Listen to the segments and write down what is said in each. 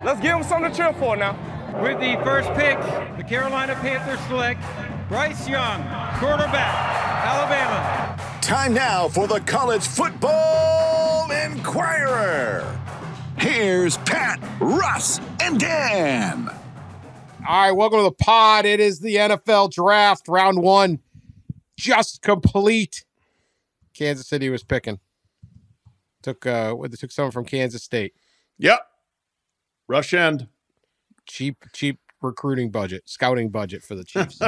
Let's give them something to cheer for now. With the first pick, the Carolina Panthers select Bryce Young, quarterback, Alabama. Time now for the College Football Inquirer. Here's Pat, Russ, and Dan. All right, welcome to the pod. It is the NFL draft, round one, just complete. Kansas City was picking. Took someone from Kansas State. Yep. Rush end. Cheap recruiting budget, scouting budget for the Chiefs.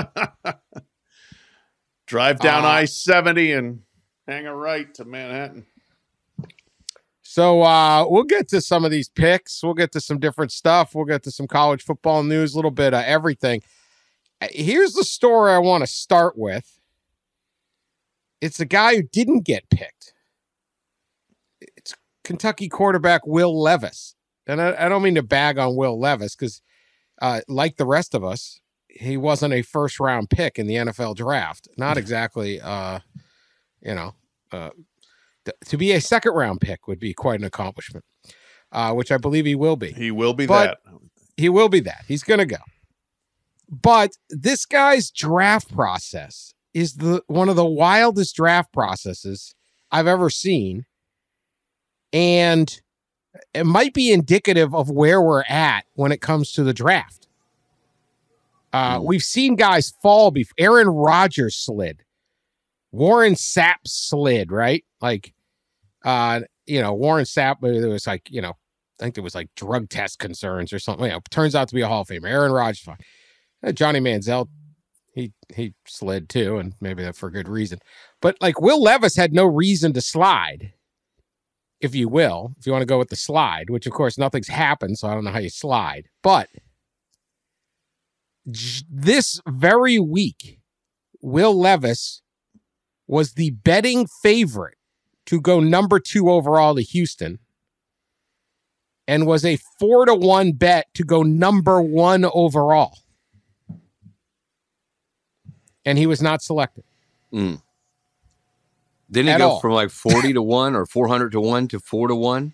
Drive down I-70 and hang a right to Manhattan. So we'll get to some of these picks. We'll get to some different stuff. We'll get to some college football news, a little bit of everything. Here's the story I want to start with. It's a guy who didn't get picked. It's Kentucky quarterback Will Levis. And I don't mean to bag on Will Levis because, like the rest of us, he wasn't a first-round pick in the NFL draft. Not exactly, to be a second-round pick would be quite an accomplishment, which I believe he will be. He will be that. He will be that. He's going to go. But this guy's draft process is one of the wildest draft processes I've ever seen. And it might be indicative of where we're at when it comes to the draft. We've seen guys fall before. Aaron Rodgers slid. Warren Sapp slid, right? Like, Warren Sapp, there was like, I think there was like drug test concerns or something. Turns out to be a Hall of Famer. Aaron Rodgers, fine. Johnny Manziel, he slid too, and maybe that for good reason. But like Will Levis had no reason to slide. If you will, if you want to go with the slide, which of course nothing's happened, so I don't know how you slide. But this very week, Will Levis was the betting favorite to go number 2 overall to Houston and was a 4-1 bet to go number 1 overall. And he was not selected. Didn't he go from like 40-1 or 400-1 to 4-1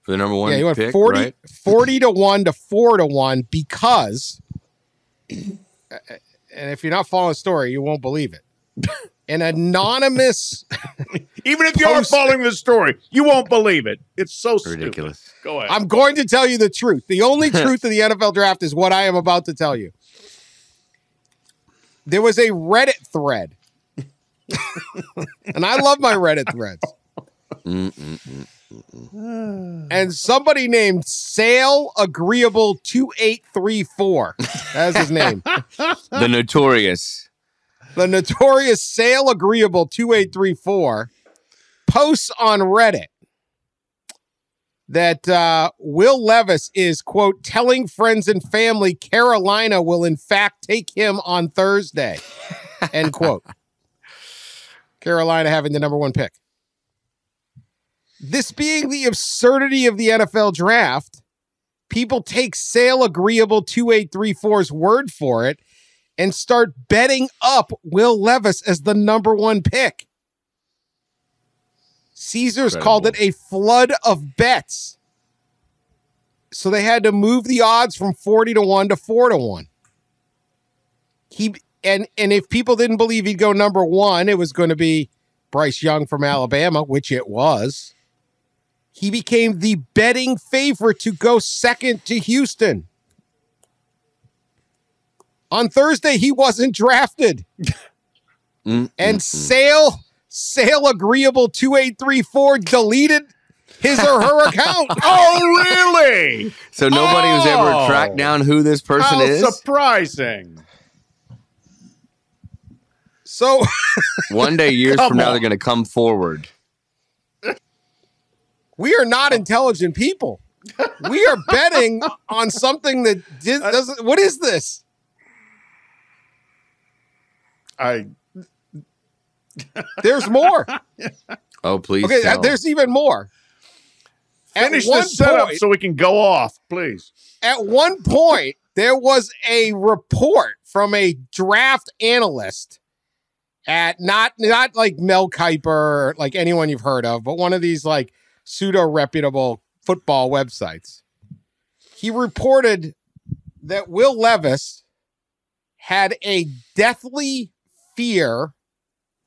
for the number one pick? Yeah, he went 40 to 1 to 4-1 because, and if you're not following the story, you won't believe it. An anonymous, even if you are following the story, you won't believe it. It's so ridiculous. Stupid. Go ahead. I'm going to tell you the truth. The only truth of the NFL draft is what I am about to tell you. There was a Reddit thread. And I love my Reddit threads. And somebody named Sale Agreeable 2834. That's his name. The notorious Sale Agreeable 2834 posts on Reddit that Will Levis is, quote, telling friends and family Carolina will in fact take him on Thursday, end quote. Carolina having the number 1 pick. This being the absurdity of the NFL draft, people take Sale Agreeable 2834's word for it and start betting up Will Levis as the number 1 pick. Caesars called it a flood of bets. So they had to move the odds from 40-1 to 4-1. And if people didn't believe he'd go number 1, it was going to be Bryce Young from Alabama, which it was. He became the betting favorite to go second to Houston. On Thursday, he wasn't drafted. And Sale Agreeable 2834 deleted his or her account. Oh, really? So nobody was ever tracked down who this person is? How surprising. So one day, years from now, they're going to come forward. We are not intelligent people. We are betting on something that doesn't. What is this? There's more. Oh, please. Okay, tell. there's even more. Finish the setup so we can go off, please. At one point, there was a report from a draft analyst at not like Mel Kiper or like anyone you've heard of, but one of these like pseudo reputable football websites. he reported that Will Levis had a deathly fear.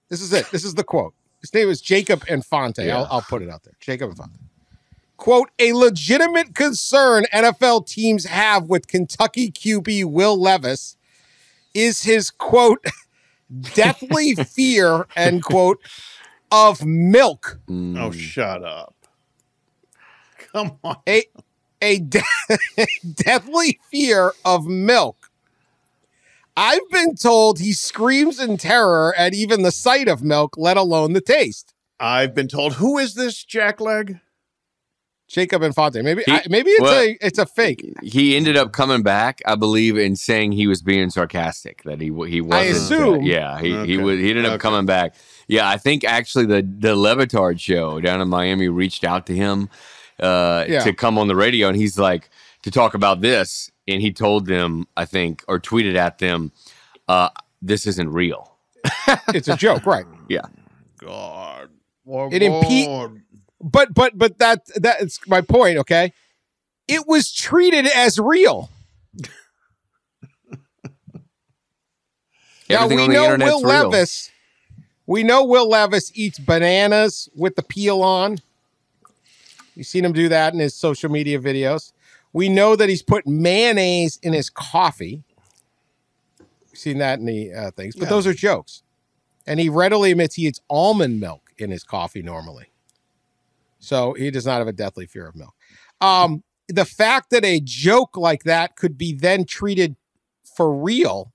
This is it. This is the quote. His name is Jacob Infante. Yeah. I'll put it out there. Jacob Infante. Quote, a legitimate concern NFL teams have with Kentucky QB Will Levis is his, quote, deathly fear, end quote, of milk. Oh, shut up. Come on. A deathly fear of milk. I've been told he screams in terror at even the sight of milk, let alone the taste. I've been told. Who is this Jackleg? Jacob Infante. Maybe it's a fake. He ended up coming back, I believe, and saying he was being sarcastic. That he wasn't. I assume. He ended up coming back. Yeah, I think actually the Levitard show down in Miami reached out to him to come on the radio, and he's like to talk about this, and he told them, I think, or tweeted at them, "This isn't real. It's a joke, right?" Yeah. God. But that's my point, okay? It was treated as real. Now we know Will Levis. We know Will Levis eats bananas with the peel on. You've seen him do that in his social media videos. We know that he's put mayonnaise in his coffee. We've seen that in the things, but those are jokes. And he readily admits he eats almond milk in his coffee normally. So he does not have a deathly fear of milk. The fact that a joke like that could be then treated for real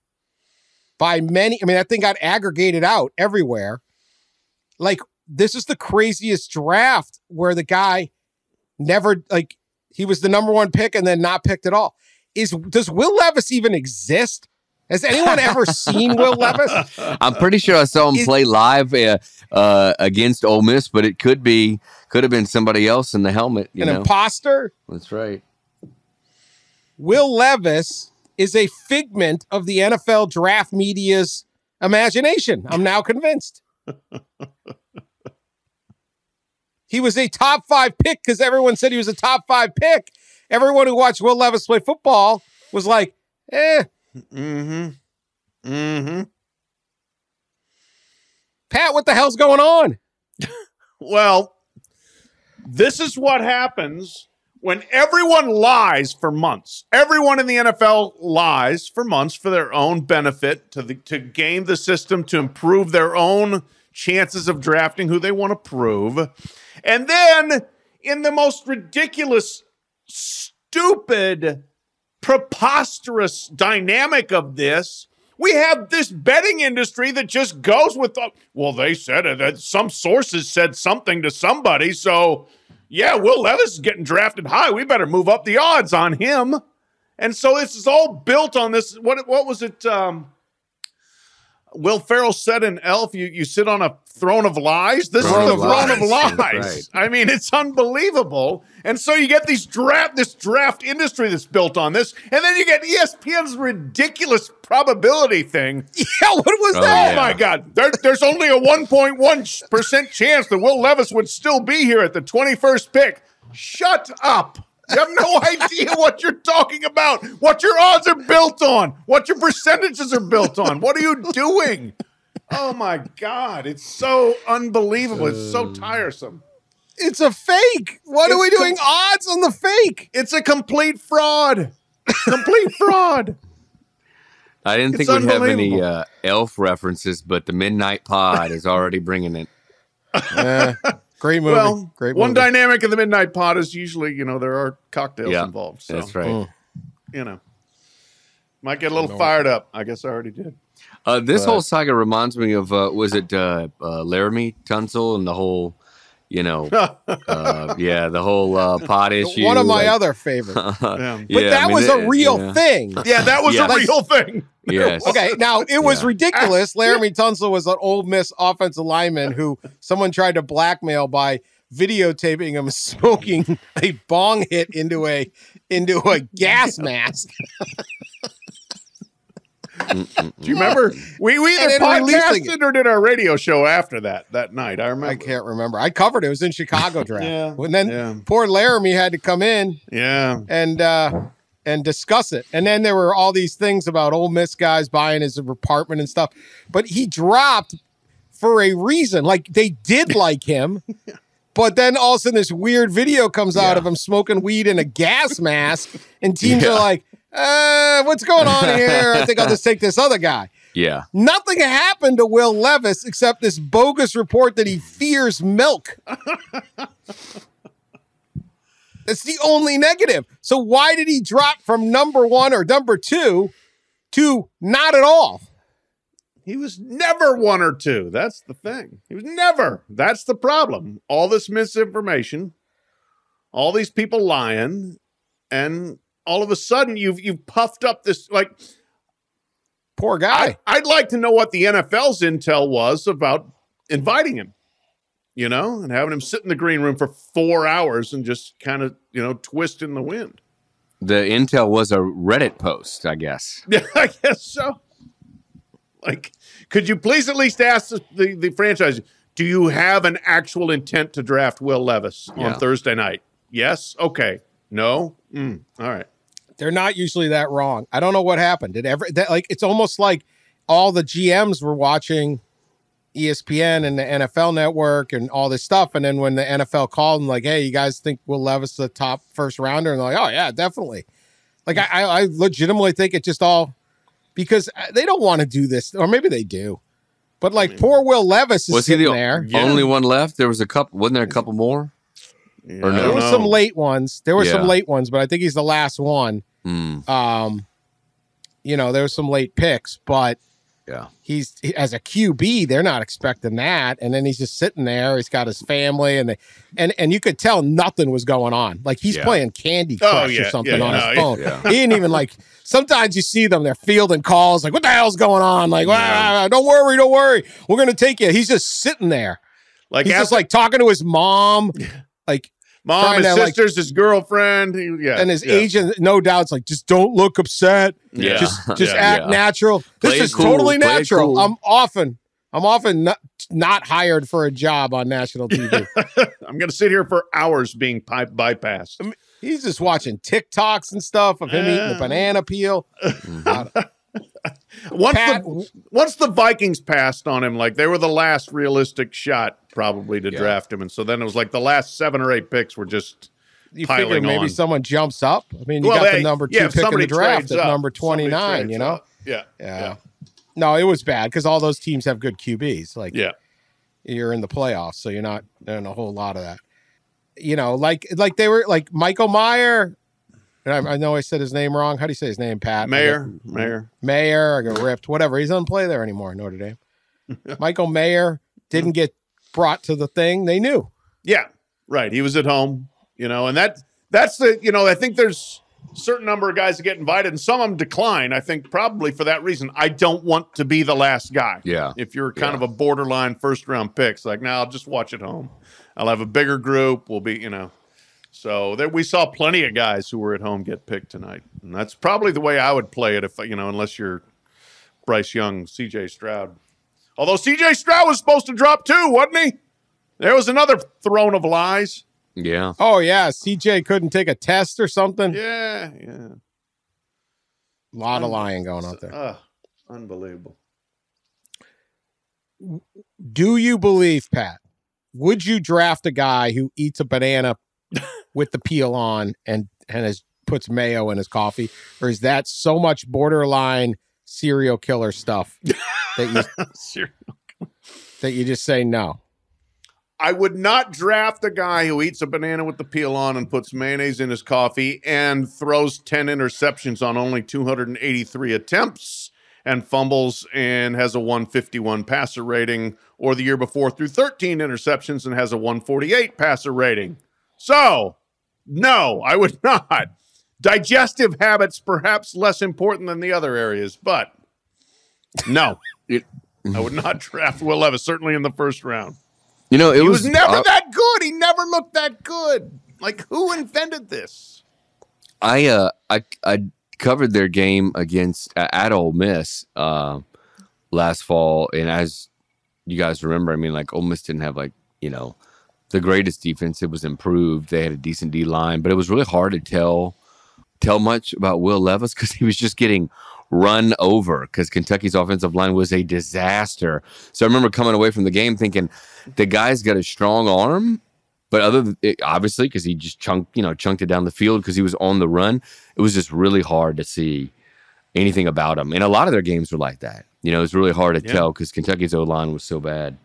by many, I mean, that thing got aggregated out everywhere. Like, this is the craziest draft where the guy never, like, he was the number one pick and then not picked at all. Does Will Levis even exist? Has anyone ever seen Will Levis? I'm pretty sure I saw him play live against Ole Miss, but it could have been somebody else in the helmet. An imposter? That's right. Will Levis is a figment of the NFL draft media's imagination. I'm now convinced. He was a top 5 pick because everyone said he was a top 5 pick. Everyone who watched Will Levis play football was like, Mm-hmm. Mm-hmm. Pat, what the hell's going on? Well, this is what happens when everyone lies for months. Everyone in the NFL lies for months for their own benefit, to game the system, to improve their own chances of drafting who they want to prove. And then, in the most ridiculous, stupid, preposterous dynamic of this, we have this betting industry that just goes with they said it, that some sources said something to somebody, so yeah, Will Levis is getting drafted high, we better move up the odds on him. And so this is all built on this. What was it Will Ferrell said in Elf, you sit on a throne of lies. This is the throne of lies. Right. I mean, it's unbelievable. And so you get this draft industry that's built on this, and then you get ESPN's ridiculous probability thing. Yeah, what was that? Oh my God. There's only a 1.1% chance that Will Levis would still be here at the 21st pick. Shut up. You have no idea what you're talking about, what your odds are built on, what your percentages are built on. What are you doing? Oh, my God. It's so unbelievable. It's so tiresome. It's a fake. What are we doing odds on the fake? It's a complete fraud. Complete fraud. I didn't think we'd have any Elf references, but the Midnight Pod is already bringing it. Great movie. Well, great movie. One dynamic of the Midnight Pod is usually, there are cocktails involved. So, that's right. Might get a little fired up. I guess I already did. This whole saga reminds me of, was it Laramie Tunsil and the whole, the whole pot issue. One of my other favorites. But that was a real thing. Yeah, that was a real thing. Yes. Okay, now it was ridiculous. Laramie Tunsil was an Ole Miss offensive lineman who someone tried to blackmail by videotaping him smoking a bong hit into a gas mask. Do you remember? We either podcasted or did our radio show after that night. I remember. I can't remember. I covered it. It was in Chicago draft. And then poor Laramie had to come in. Yeah. And discuss it. And then there were all these things about Ole Miss guys buying his apartment and stuff. But he dropped for a reason. Like, they did like him. But then all of a sudden this weird video comes out of him smoking weed in a gas mask. And teams are like, what's going on here? I think I'll just take this other guy. Yeah. Nothing happened to Will Levis except this bogus report that he fears milk. That's the only negative. So why did he drop from number 1 or number 2 to not at all? He was never 1 or 2. That's the thing. He was never. That's the problem. All this misinformation, all these people lying, and all of a sudden you've puffed up this, like, poor guy. I'd like to know what the NFL's intel was about inviting him, and having him sit in the green room for 4 hours and just kind of, twist in the wind. The intel was a Reddit post, I guess. Yeah, I guess so. Like, could you please at least ask the franchise, do you have an actual intent to draft Will Levis on Thursday night? Yes? Okay. No? All right. They're not usually that wrong. I don't know what happened. It's almost like all the GMs were watching ESPN and the NFL Network and all this stuff. And then when the NFL called and like, hey, you guys think Will Levis is a top first rounder? And they're like, oh, yeah, definitely. Like, I legitimately think it just all because they don't want to do this. Or maybe they do. But like poor Will Levis is sitting there. Only one left? There was a couple. Wasn't there a couple more? Yeah, or no? There were some late ones. There were some late ones, but I think he's the last one. There were some late picks, but he's as a QB, they're not expecting that. And then he's just sitting there. He's got his family, and you could tell nothing was going on. Like he's playing Candy Crush or something on his phone. Yeah. He didn't even like. Sometimes you see them, they're fielding calls. Like, what the hell's going on? Like, don't worry, we're gonna take you. He's just sitting there. Like he's just like talking to his mom, like. Mom, his sister's his girlfriend. And his agent, no doubt, it's like, just don't look upset. Yeah. Just act natural. This is totally natural. Cool. I'm often not hired for a job on national TV. I'm going to sit here for hours being bypassed. I mean, he's just watching TikToks and stuff of him eating a banana peel. Once the Vikings passed on him, like they were the last realistic shot probably to draft him, and so then it was like the last 7 or 8 picks were just piling on. Maybe someone jumps up. I mean, you got the number 2 pick in the draft at number 29. Yeah. No, it was bad because all those teams have good QBs. Like, you're in the playoffs, so you're not in a whole lot of that. Like they were like Michael Mayer. I know I said his name wrong. How do you say his name, Pat? Mayer. I got ripped. Whatever. He doesn't play there anymore, Notre Dame. Michael Mayer didn't get brought to the thing. They knew. Yeah, right. He was at home, and that's the, I think there's a certain number of guys that get invited and some of them decline. I think probably for that reason. I don't want to be the last guy. Yeah. If you're kind of a borderline first round pick, it's like, I'll just watch at home. I'll have a bigger group. We'll be, So we saw plenty of guys who were at home get picked tonight. And that's probably the way I would play it if, unless you're Bryce Young, CJ Stroud. Although CJ Stroud was supposed to drop too, wasn't he? There was another throne of lies. Yeah. Oh, yeah. CJ couldn't take a test or something. Yeah. A lot of lying going on there. Unbelievable. Do you believe, Pat, would you draft a guy who eats a banana with the peel on and puts mayo in his coffee, or is that so much borderline serial killer stuff that you just say no? I would not draft a guy who eats a banana with the peel on and puts mayonnaise in his coffee and throws 10 interceptions on only 283 attempts and fumbles and has a 151 passer rating, or the year before threw 13 interceptions and has a 148 passer rating. So, no, I would not. Digestive habits, perhaps less important than the other areas, but no. I would not draft Will Levis, certainly in the first round. He was never that good. He never looked that good. Like, who invented this? I covered their game against at Ole Miss last fall, and as you guys remember, I mean, like Ole Miss didn't have the greatest defense. It was improved. They had a decent D line, but it was really hard to tell much about Will Levis because he was just getting run over because Kentucky's offensive line was a disaster. So I remember coming away from the game thinking the guy's got a strong arm, but obviously because he just chunked it down the field because he was on the run, it was just really hard to see anything about him. And a lot of their games were like that. It was really hard to tell because Kentucky's O-line was so bad.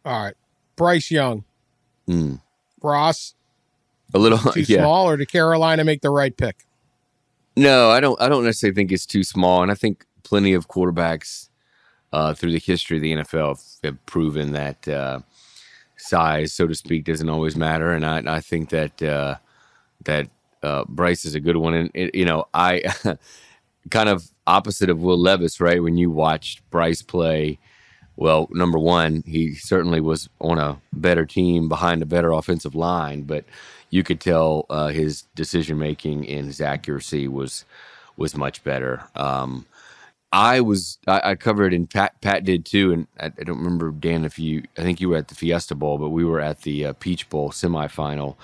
All right. Bryce Young. Ross. A little too small, or did Carolina make the right pick? No, I don't necessarily think it's too small. And I think plenty of quarterbacks through the history of the NFL have proven that size, so to speak, doesn't always matter. And I think that Bryce is a good one. And, I kind of opposite of Will Levis, right? When you watched Bryce play, well, number one, he certainly was on a better team behind a better offensive line, but you could tell his decision-making and his accuracy was much better. I covered, and Pat did too, and I don't remember, Dan, I think you were at the Fiesta Bowl, but we were at the Peach Bowl semifinal,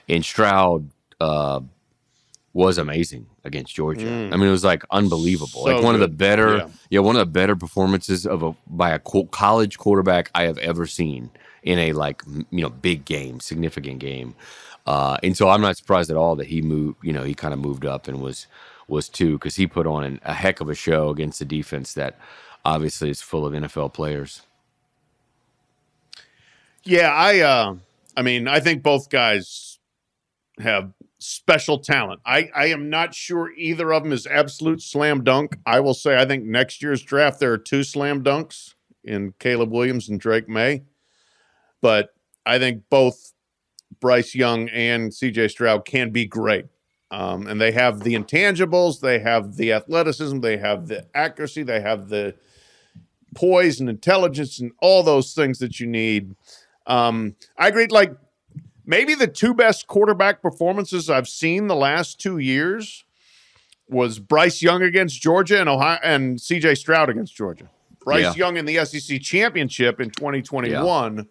and Stroud was amazing against Georgia. I mean, it was like unbelievable. So like one good. of the better, one of the better performances by a college quarterback I have ever seen in a big game, significant game. And so I'm not surprised at all that he moved. He kind of moved up and was too, because he put on a heck of a show against a defense that obviously is full of NFL players. Yeah, I think both guys have special talent. I am not sure either of them is absolute slam dunk. I will say I think next year's draft there are two slam dunks in Caleb Williams and Drake May. But I think both Bryce Young and CJ Stroud can be great. And they have the intangibles, they have the athleticism, they have the accuracy, they have the poise and intelligence and all those things that you need. I agree, maybe the two best quarterback performances I've seen the last 2 years was Bryce Young against Georgia and Ohio, and CJ Stroud against Georgia. Bryce Young in the SEC championship in 2021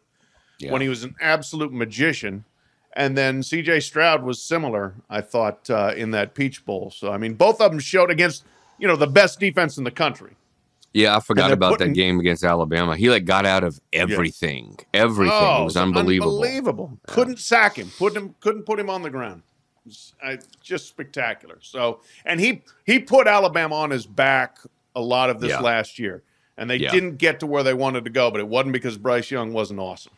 when he was an absolute magician. And then CJ Stroud was similar, I thought, in that Peach Bowl. So, I mean, both of them showed against, the best defense in the country. Yeah, I forgot about that game against Alabama. He got out of everything. Everything. It was unbelievable. Unbelievable. Couldn't sack him. Couldn't put him on the ground. It was, just spectacular. So, and he put Alabama on his back a lot of this last year. And they didn't get to where they wanted to go, but it wasn't because Bryce Young wasn't awesome.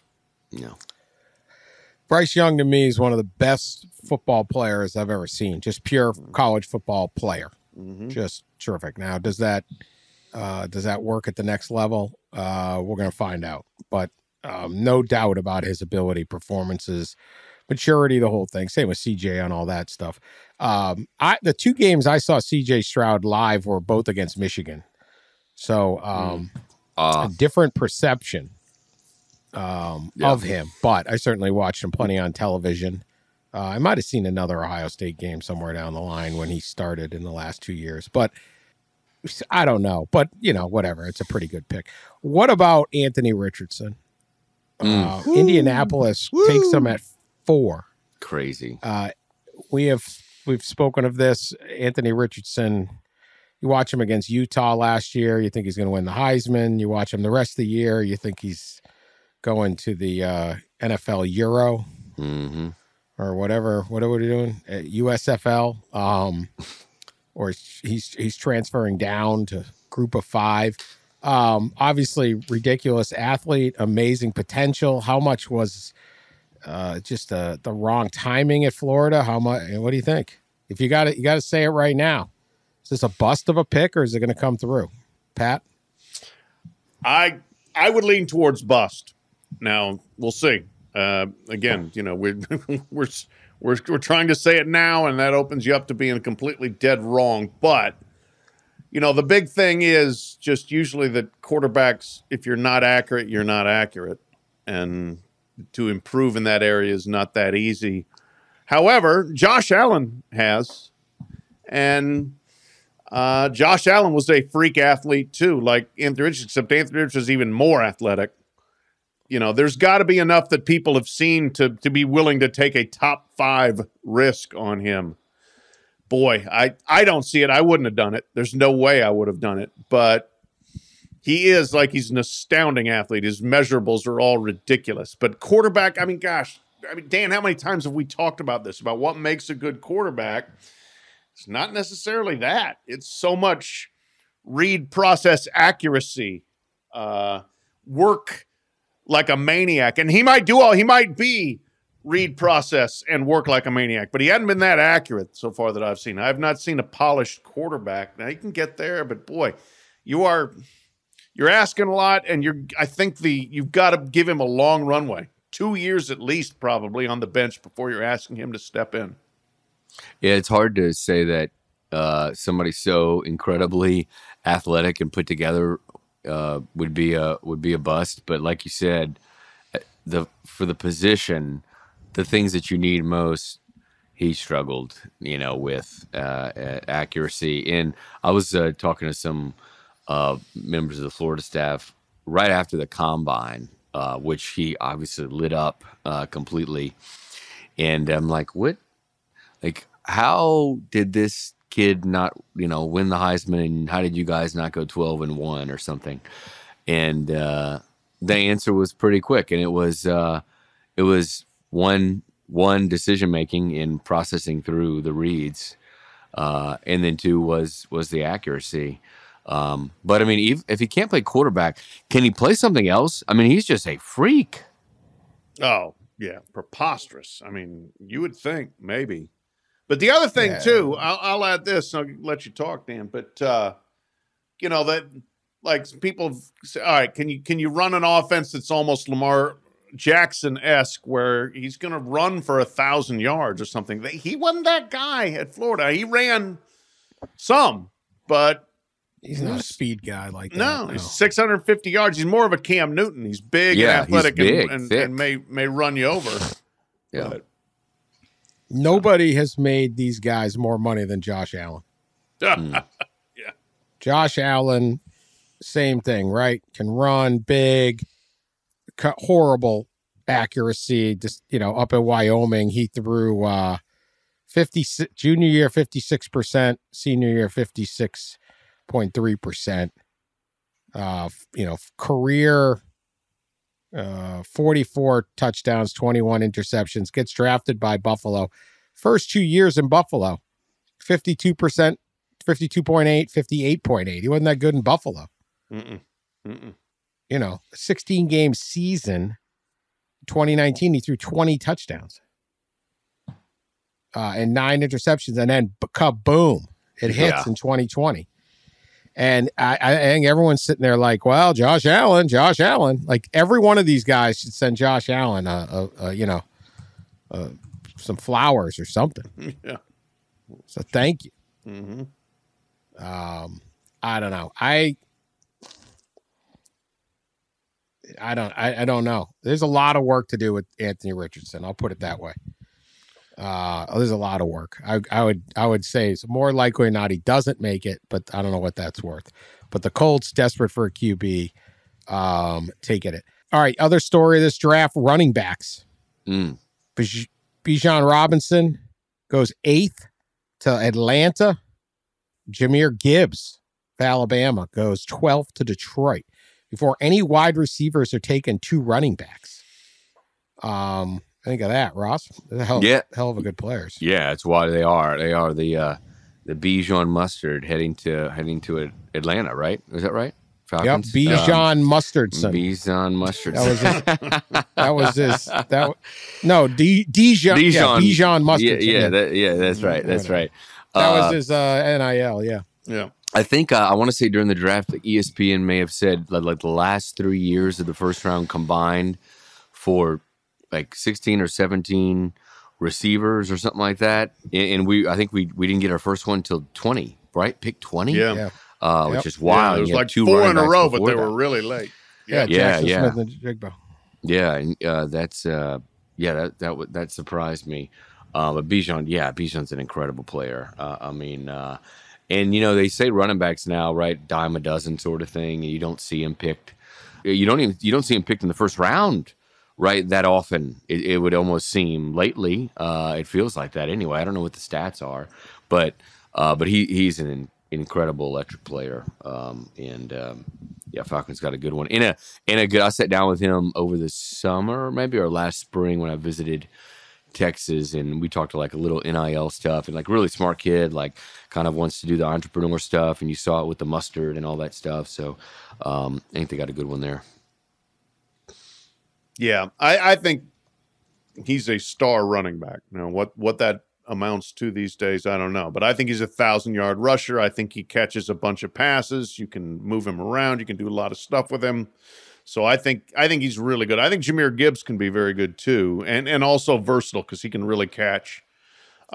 No. Bryce Young to me is one of the best football players I've ever seen. Just pure college football player. Just terrific. Now, does that work at the next level? We're going to find out. But no doubt about his ability, performances, maturity, the whole thing. Same with CJ on all that stuff. The two games I saw CJ Stroud live were both against Michigan. So a different perception of him. But I certainly watched him plenty on television. I might have seen another Ohio State game somewhere down the line when he started in the last 2 years. But I don't know, but whatever. It's a pretty good pick. What about Anthony Richardson? Indianapolis takes him at 4. Crazy. We've spoken of this. Anthony Richardson. You watch him against Utah last year. You think he's going to win the Heisman. You watch him the rest of the year. You think he's going to the NFL Euro or whatever. What are we doing? USFL. Or he's transferring down to Group of 5. Obviously, ridiculous athlete, amazing potential. How much was just the wrong timing at Florida? How much? What do you think? If you got to say it right now. Is this a bust of a pick, or is it going to come through, Pat? I would lean towards bust. Now we'll see. Again, we're trying to say it now, and that opens you up to being completely dead wrong. But, the big thing is just usually that quarterbacks, if you're not accurate, you're not accurate. And to improve in that area is not that easy. However, Josh Allen has, And Josh Allen was a freak athlete too, like Anthony Richardson, except Anthony Richardson is even more athletic. You know, there's got to be enough that people have seen to be willing to take a top 5 risk on him. Boy, I don't see it. I wouldn't have done it. There's no way I would have done it. But he's an astounding athlete. His measurables are all ridiculous. But quarterback, Dan, how many times have we talked about this, about what makes a good quarterback? It's not necessarily that. It's so much read process accuracy, work like a maniac. And he might be read process and work like a maniac, but he hadn't been that accurate so far that I've seen. I've not seen a polished quarterback. Now he can get there, but boy, you're asking a lot, and I think you've got to give him a long runway. 2 years at least probably on the bench before you're asking him to step in. Yeah, it's hard to say that somebody so incredibly athletic and put together would be a bust. But like you said, for the position, the things that you need most, he struggled, with accuracy. And I was talking to some members of the Florida staff right after the combine, which he obviously lit up completely. And I'm like, what? Like, how did this kid not, win the Heisman? And how did you guys not go 12-1 or something? And the answer was pretty quick. And it was one decision making in processing through the reads, and then 2 was the accuracy. But I mean, if he can't play quarterback, can he play something else? I mean, he's just a freak. Oh yeah, preposterous. I mean, you would think maybe, but the other thing too, I'll add this. I'll let you talk, Dan. But that, like, people say, all right, can you run an offense that's almost Lamar Jackson-esque, where he's going to run for 1,000 yards or something? He wasn't that guy at Florida. He ran some, but he's not a speed guy like that. No, he's 650 yards. He's more of a Cam Newton. He's big and athletic, and may run you over. Yeah. But nobody has made these guys more money than Josh Allen. Yeah. Josh Allen, same thing, right? Can run big, horrible accuracy. Just, up in Wyoming, he threw 56 junior year 56%, senior year 56.3%. Career 44 touchdowns, 21 interceptions. Gets drafted by Buffalo. First 2 years in Buffalo, 52%, 52.8, 58.8. He wasn't that good in Buffalo. 16-game season, 2019, he threw 20 touchdowns and 9 interceptions, and then kaboom, it hits in 2020. And I think everyone's sitting there like, well, Josh Allen. Like, every one of these guys should send Josh Allen, some flowers or something. Yeah. So thank you. Mm-hmm. I don't know. I don't know. There's a lot of work to do with Anthony Richardson. I'll put it that way. There's a lot of work. I would say it's more likely or not he doesn't make it, but I don't know what that's worth. But the Colts, desperate for a QB, taking it. All right, other story of this draft, running backs. Bijan Robinson goes 8th to Atlanta. Jahmyr Gibbs of Alabama goes 12th to Detroit. Before any wide receivers are taken, 2 running backs. Think of that, Ross. They're hell of a good players. Yeah, that's why they are. They are the Bijan mustard heading to Atlanta, right? Is that right? Falcons? Yep, Bijan Mustardson. Bijan Mustardson. Bijan Mustardson. That's right. That's right. That was his NIL. Yeah. I think I want to say during the draft, the ESPN may have said like the last 3 years of the first round combined for like 16 or 17 receivers or something like that. And I think we didn't get our first one till 20, right? Pick 20. Yeah. Which is wild. It was like 4 in a row, but they were really late. Jackson Smith and Jigbo. Yeah, and that surprised me. But Bijan's an incredible player. And they say running backs now, right, dime a dozen sort of thing. And you don't see him picked. You don't see him picked in the first round, right, that often. It would almost seem lately. It feels like that anyway. I don't know what the stats are, but he's an incredible electric player. Falcons got a good one. I sat down with him over the summer, maybe, or last spring when I visited Texas, and we talked to like a little NIL stuff, and like really smart kid, like kind of wants to do the entrepreneur stuff, and you saw it with the mustard and all that stuff. So I think they got a good one there. Yeah, I think he's a star running back. What that amounts to these days, I don't know, but I think he's a 1,000-yard rusher. I think he catches a bunch of passes. You can move him around. You can do a lot of stuff with him. So I think he's really good. I think Jahmyr Gibbs can be very good too, and also versatile because he can really catch.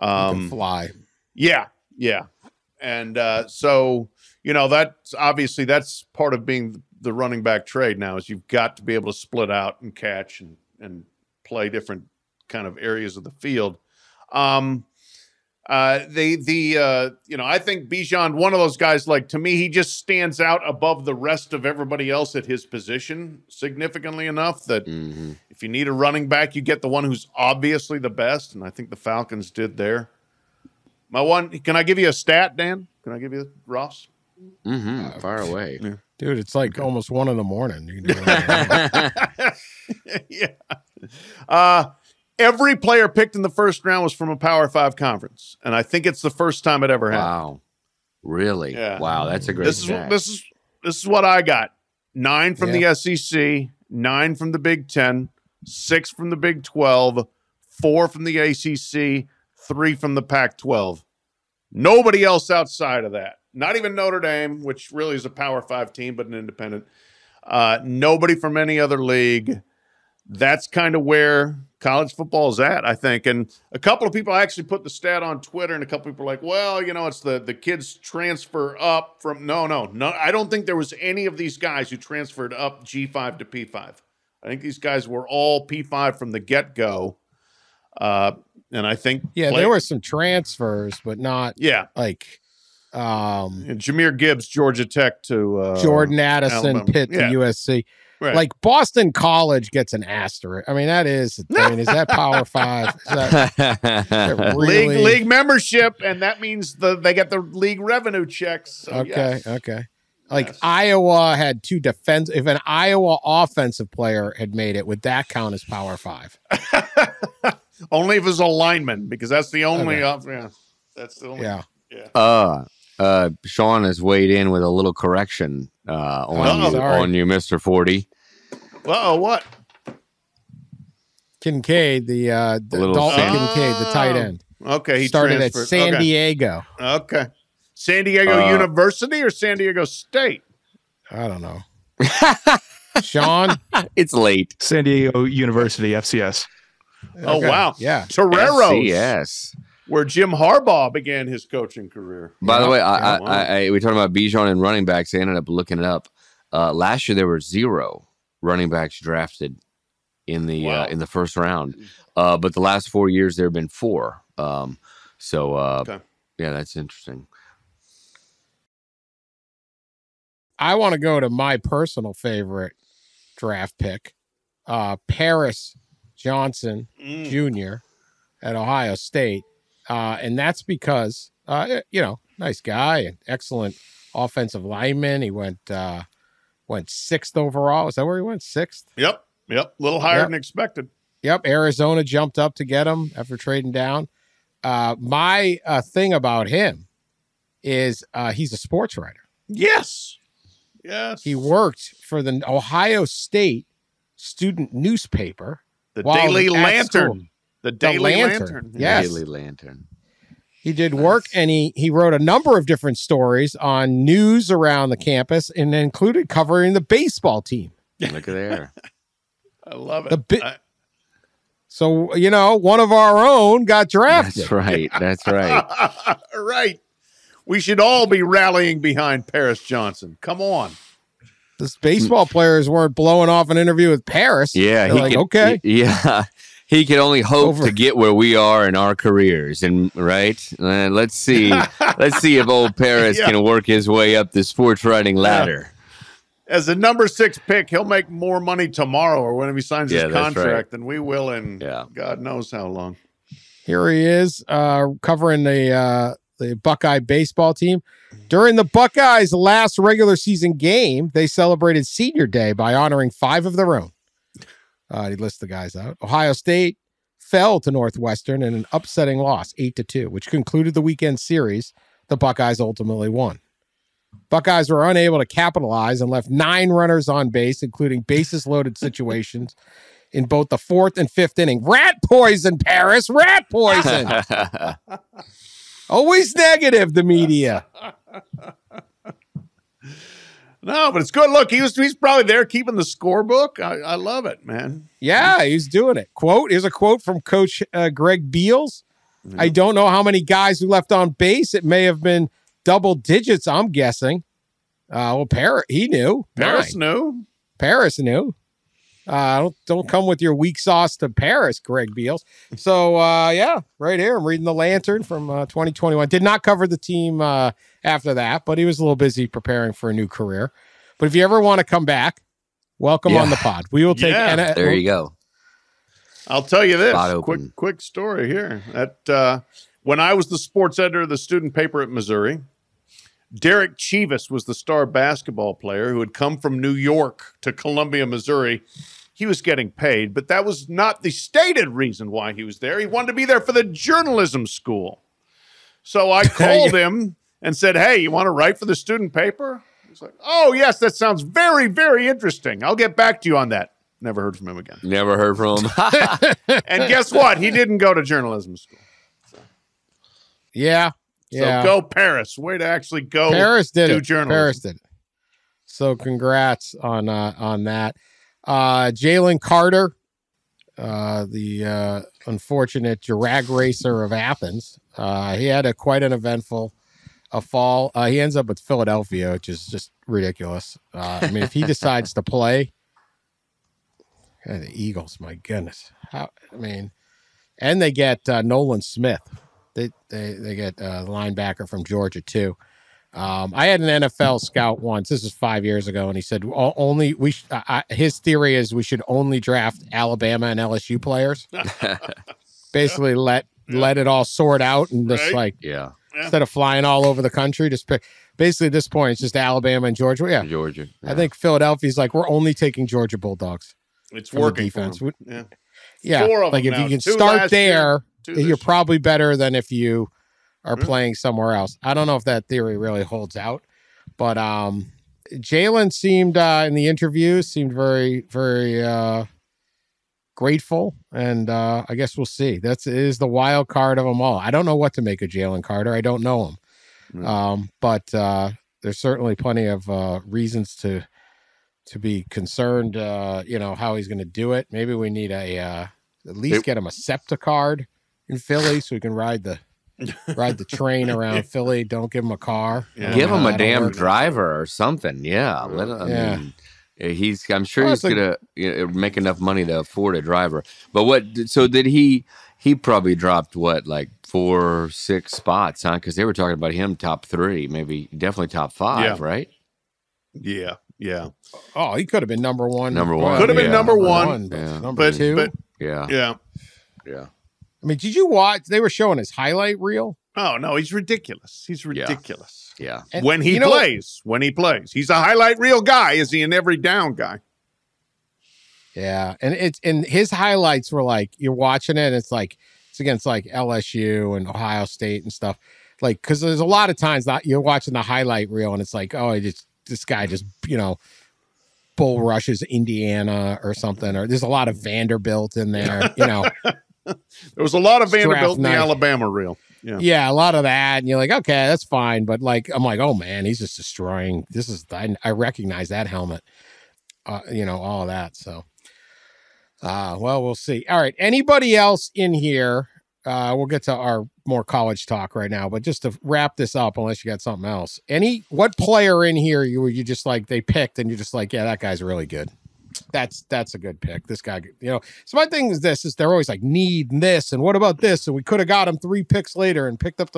He can fly. Yeah. And so that's part of being the running back trade now is you've got to be able to split out and catch and play different kind of areas of the field. I think Bijan, one of those guys, like, to me, he just stands out above the rest of everybody else at his position significantly enough that if you need a running back, you get the one who's obviously the best. And I think the Falcons did there. Can I give you a stat, Dan? Can I give you Ross? Fire away. Yeah. Dude, it's like almost 1 a.m. You can do yeah. Every player picked in the first round was from a Power 5 conference, and I think it's the first time it ever happened. Wow, really? Yeah. Wow, that's a great. This is what I got: 9 from the SEC, 9 from the Big 10, 6 from the Big 12, 4 from the ACC, 3 from the Pac-12. Nobody else outside of that. Not even Notre Dame, which really is a Power 5 team, but an independent. Nobody from any other league. That's kind of where college football is at, I think. And a couple of people actually put the stat on Twitter, and a couple of people are like, well, it's the kids transfer up from – no. I don't think there was any of these guys who transferred up G5 to P5. I think these guys were all P5 from the get-go. And I think – there were some transfers, but not like Jahmyr Gibbs, Georgia Tech to Jordan Addison, Alabama. Pitt to USC. Right. Like Boston College gets an asterisk. I mean, is that Power 5? Is that really? League membership, and that means they get the league revenue checks. So okay. Like Iowa had 2 defense. If an Iowa offensive player had made it, would that count as Power 5? Only if it's a lineman, because that's the only. That's the only. Yeah. Sean has weighed in with a little correction on you, Mr. Forde. What? Kincaid, Dalton Kincaid, the tight end. Okay, he started transferred. at San Diego. Okay, San Diego University or San Diego State? I don't know. Sean, it's late. San Diego University, FCS. Oh wow, yeah, Toreros. Yes. Where Jim Harbaugh began his coaching career. By the way, we talking about Bijan and running backs. I ended up looking it up. Last year there were 0 running backs drafted in the first round, but the last 4 years there have been 4. Yeah, that's interesting. I want to go to my personal favorite draft pick, Paris Johnson Jr. at Ohio State. And that's because, nice guy and excellent offensive lineman. He went 6th overall. Is that where he went? 6th? Yep. A little higher than expected. Yep. Arizona jumped up to get him after trading down. My thing about him is he's a sports writer. Yes. He worked for the Ohio State student newspaper. The Daily Lantern. The Daily Lantern. Yes. Daily Lantern. He did work, and he wrote a number of different stories on news around the campus, and included covering the baseball team. Look at there. I love it. So, one of our own got drafted. That's right. Right. We should all be rallying behind Paris Johnson. Come on. These baseball players weren't blowing off an interview with Paris. Yeah. They're okay. Yeah. He can only hope to get where we are in our careers, and right. Let's see if old Paris can work his way up the sports writing ladder. As a number 6 pick, he'll make more money tomorrow or whenever he signs his contract than we will in God knows how long. Here he is covering the Buckeye baseball team. During the Buckeyes' last regular season game, they celebrated Senior Day by honoring 5 of their own. He lists the guys out. Ohio State fell to Northwestern in an upsetting loss, 8-2, which concluded the weekend series. The Buckeyes ultimately won. Buckeyes were unable to capitalize and left 9 runners on base, including bases-loaded situations in both the 4th and 5th inning. Rat poison, Paris! Rat poison! Always negative, the media. No, but it's good. Look, he's probably there keeping the scorebook. I love it, man. Yeah, he's doing it. Here's a quote from Coach Greg Beals. I don't know how many guys who left on base. It may have been double digits, I'm guessing. He knew. Paris knew. Paris knew. Don't come with your weak sauce to Paris, Greg Beals. So, right here, I'm reading the Lantern from 2021. Did not cover the team after that, but he was a little busy preparing for a new career. But if you ever want to come back, welcome on the pod. We will take. There you go. I'll tell you this quick story here. When I was the sports editor of the student paper at Missouri, Derek Chivas was the star basketball player who had come from New York to Columbia, Missouri. He was getting paid, but that was not the stated reason why he was there. He wanted to be there for the journalism school. So I called him and said, hey, you want to write for the student paper? He's like, oh, yes, that sounds very, very interesting. I'll get back to you on that. Never heard from him again. Never heard from him. And guess what? He didn't go to journalism school. So. Yeah. So go Paris. Way to actually go Paris did it. journalism. Paris did it. So congrats on that. Jalen Carter, the unfortunate drag racer of Athens. He had quite an eventful fall. He ends up with Philadelphia, which is just ridiculous. If he decides to play, the Eagles, my goodness. And they get Nolan Smith. They get a linebacker from Georgia too. I had an NFL scout once. This was 5 years ago, and he said his theory is we should only draft Alabama and LSU players. Basically, let it all sort out and just instead of flying all over the country, just pick. Basically, at this point, it's just Alabama and Georgia. Yeah, Georgia. Yeah. I think Philadelphia's like we're only taking Georgia Bulldogs. It's working defense. For them. Yeah, like if you can start there, you're probably better than if you are playing somewhere else. I don't know if that theory really holds out, but Jalen seemed in the interviews very, very grateful, and I guess we'll see. It is the wild card of them all. I don't know what to make of Jalen Carter. I don't know him, but there's certainly plenty of reasons to be concerned. How he's going to do it. Maybe we need at least get him a SEPTA card in Philly so he can ride the train around Philly. Don't give him a car. Yeah. Give him a damn driver or something. Yeah. I'm sure he's going to make enough money to afford a driver. But did he probably dropped like 4, 6 spots, huh? Because they were talking about him top 3, maybe definitely top 5, right? Yeah. Yeah. Oh, he could have been number one. Could have been number one. Number 2. But, yeah. Did you watch? They were showing his highlight reel. Oh no, he's ridiculous. He's ridiculous. Yeah. When he plays, he's a highlight reel guy. Is he an every down guy? Yeah, and his highlights were like you're watching it. And it's against like LSU and Ohio State and stuff. Like because there's a lot of times that you're watching the highlight reel and it's like this guy just bull rushes Indiana or something, or there's a lot of Vanderbilt in there. There was a lot of Vanderbilt in the Alabama reel. Yeah, a lot of that. And you're like, okay, that's fine. But I'm like, oh man, he's just destroying. I recognize that helmet. All of that. So, we'll see. All right. Anybody else in here? We'll get to our more college talk right now, but just to wrap this up, unless you got something else, what player in here you just like, they picked and you're just like, yeah, that guy's really good. That's a good pick. This guy, So my thing is this: is they're always like need this, and what about this? And we could have got him 3 picks later and picked up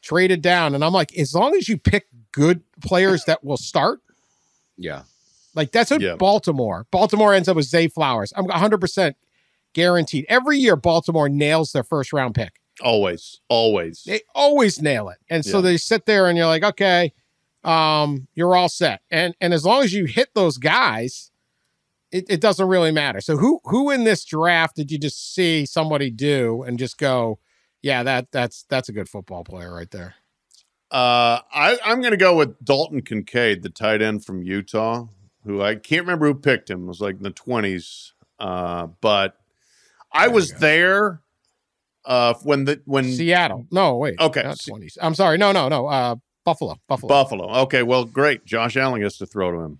traded down. And I'm like, as long as you pick good players that will start, yeah, like that's what Baltimore ends up with Zay Flowers. I'm 100% guaranteed. Every year, Baltimore nails their first round pick. Always. They always nail it, and so they sit there, and you're like, okay. You're all set. And as long as you hit those guys, it doesn't really matter. So who in this draft did you just see somebody do and just go, yeah, that's a good football player right there? I'm going to go with Dalton Kincaid, the tight end from Utah, who I can't remember who picked him. It was like in the 20s. But I was there when Seattle. No, wait. Okay. Not 20s. I'm sorry. No. Buffalo. Okay, well, great. Josh Allen gets to throw to him.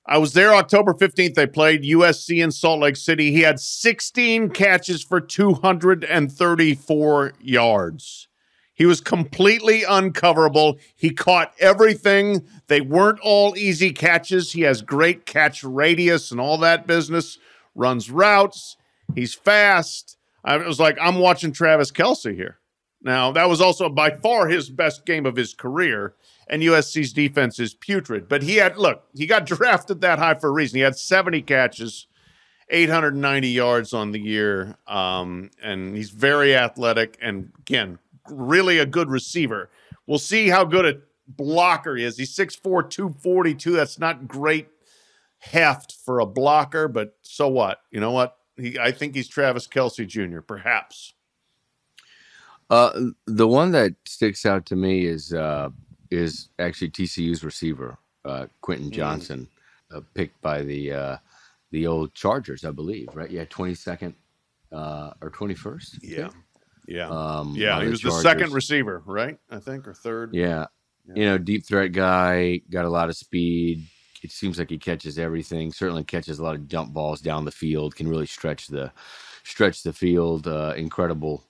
I was there October 15th. They played USC in Salt Lake City. He had 16 catches for 234 yards. He was completely uncoverable. He caught everything. They weren't all easy catches. He has great catch radius and all that business. Runs routes. He's fast. I was like, I'm watching Travis Kelce here. Now, that was also by far his best game of his career, and USC's defense is putrid. But he got drafted that high for a reason. He had 70 catches, 890 yards on the year, and he's very athletic and, again, really a good receiver. We'll see how good a blocker he is. He's 6'4", 242. That's not great heft for a blocker, but so what? You know what? I think he's Travis Kelce Jr., perhaps. The one that sticks out to me is actually TCU's receiver, Quentin Johnson, picked by the old Chargers, I believe, right? Yeah, 22nd or 21st. Yeah. He was Chargers. the second receiver, right? I think, or third. Yeah. Deep threat guy, got a lot of speed. It seems like he catches everything. Certainly catches a lot of jump balls down the field. Can really stretch the field. Incredible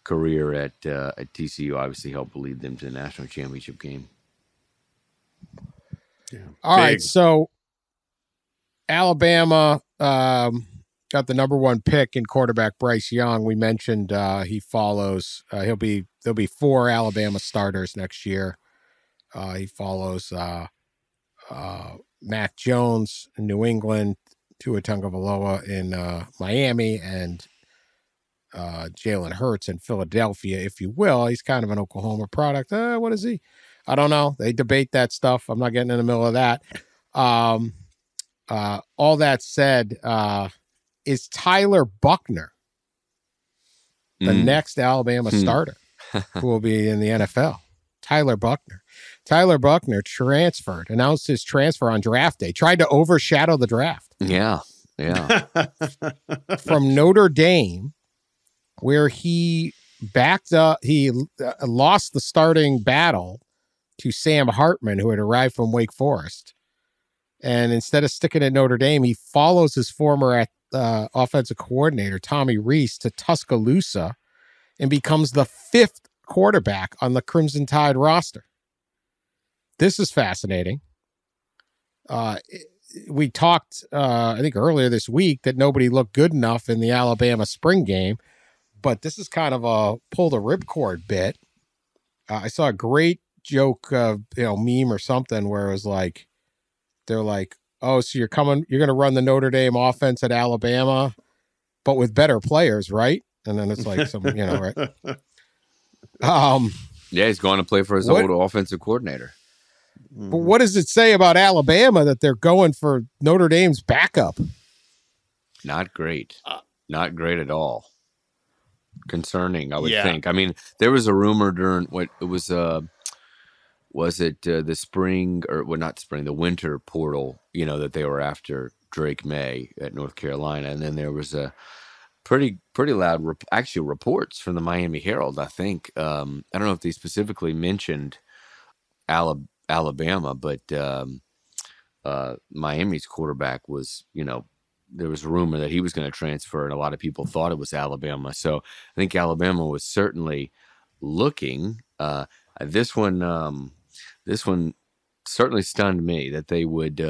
career at TCU. Obviously helped lead them to the national championship game. Yeah. All right, so Alabama got the number 1 pick in quarterback Bryce Young. We mentioned he follows. There'll be 4 Alabama starters next year. He follows Mac Jones in New England, Tua Tagovailoa in Miami, and Jalen Hurts in Philadelphia, if you will. He's kind of an Oklahoma product. What is he? I don't know. They debate that stuff. I'm not getting in the middle of that. All that said, is Tyler Buchner the next Alabama starter who will be in the NFL? Tyler Buchner. Tyler Buchner announced his transfer on draft day, tried to overshadow the draft. Yeah. From Notre Dame, where he backed up, he lost the starting battle to Sam Hartman, who had arrived from Wake Forest. And instead of sticking at Notre Dame, he follows his former offensive coordinator, Tommy Rees, to Tuscaloosa and becomes the 5th quarterback on the Crimson Tide roster. This is fascinating. We talked, I think earlier this week, that nobody looked good enough in the Alabama spring game, but this is kind of a pull the ripcord bit. I saw a great joke, meme or something where it was like, they're like, oh, so you're going to run the Notre Dame offense at Alabama, but with better players, right? And then it's like some, right? Yeah, he's going to play for his old offensive coordinator. But what does it say about Alabama that they're going for Notre Dame's backup? Not great. Not great at all. Concerning, I would think. I mean, there was a rumor during the spring, or not spring, the winter portal, that they were after Drake May at North Carolina. And then there was a pretty loud reports from the Miami Herald, I think. I don't know if they specifically mentioned Alabama, but Miami's quarterback was, there was a rumor that he was going to transfer, and a lot of people thought it was Alabama. So I think Alabama was certainly looking. This one certainly stunned me that they would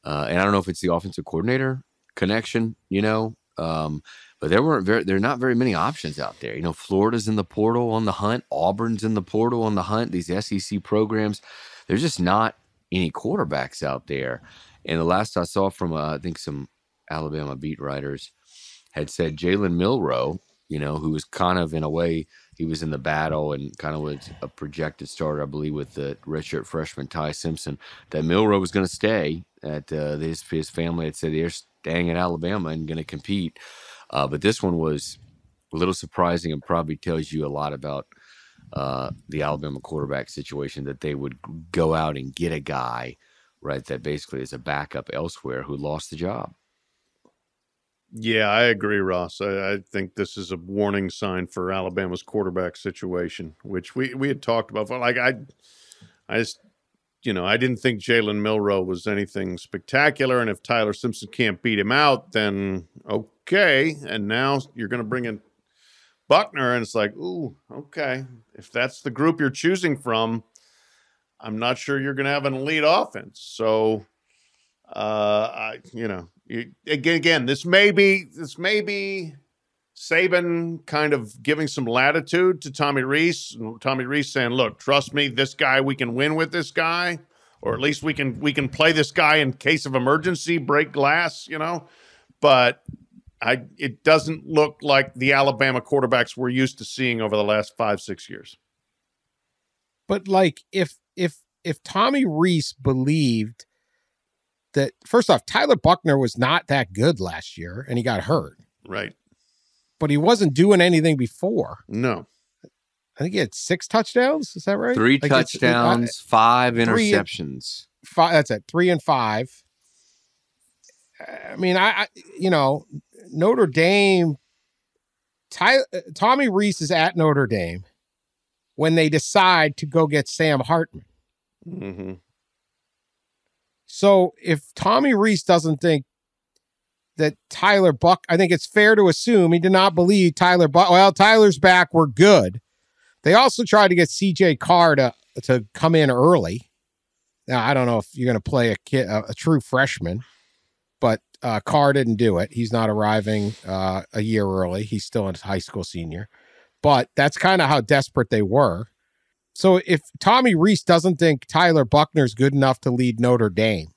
And I don't know if it's the offensive coordinator connection, but there are not very many options out there. Florida's in the portal on the hunt. Auburn's in the portal on the hunt. These SEC programs, there's just not any quarterbacks out there. And the last I saw from, I think some Alabama beat writers had said Jalen Milroe, who was kind of, in a way, he was in the battle and kind of was a projected starter, I believe, with the redshirt freshman Ty Simpson, that Milroe was going to stay. That his family had said they're staying at Alabama and going to compete. But this one was a little surprising and probably tells you a lot about the Alabama quarterback situation, that they would go out and get a guy, right, that basically is a backup elsewhere who lost the job. Yeah, I agree, Ross. I think this is a warning sign for Alabama's quarterback situation, which we had talked about. Like I didn't think Jalen Milroe was anything spectacular, and if Tyler Simpson can't beat him out, then okay. And now you're going to bring in Buchner, and it's like, ooh, okay. If that's the group you're choosing from, I'm not sure you're going to have an elite offense. So, again, this may be Saban kind of giving some latitude to Tommy Rees. Tommy Rees saying, "Look, trust me, this guy, we can win with this guy, or at least we can play this guy in case of emergency, break glass, But it doesn't look like the Alabama quarterbacks we're used to seeing over the last 5-6 years. But like, if Tommy Rees believed that, first off, Tyler Buchner was not that good last year, and he got hurt. Right. But he wasn't doing anything before. No. I think he had 6 touchdowns. Is that right? 3 touchdowns, 5 interceptions. 5. That's it. 3 and 5. I mean, Notre Dame. Tommy Rees is at Notre Dame when they decide to go get Sam Hartman. Mm-hmm. So if Tommy Rees doesn't think that I think it's fair to assume he did not believe Tyler's back, we're good. They also tried to get CJ Carr to come in early. Now, I don't know if you're going to play a true freshman, but Carr didn't do it. He's not arriving a year early. He's still a high school senior. But that's kind of how desperate they were. So if Tommy Rees doesn't think Tyler Buchner's good enough to lead Notre Dame,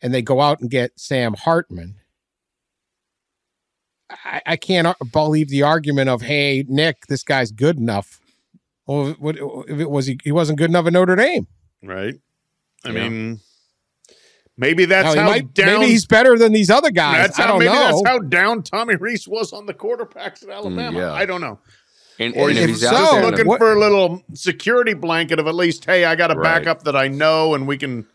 and they go out and get Sam Hartman, I can't believe the argument of, hey, Nick, this guy's good enough. Well, if it was he wasn't good enough at Notre Dame. Right. I mean, maybe that's maybe he's better than these other guys. I don't know. That's how down Tommy Rees was on the quarterbacks at Alabama. Yeah. I don't know. Or if he's out there looking for a little security blanket of at least, hey, I got a backup that I know, and we can,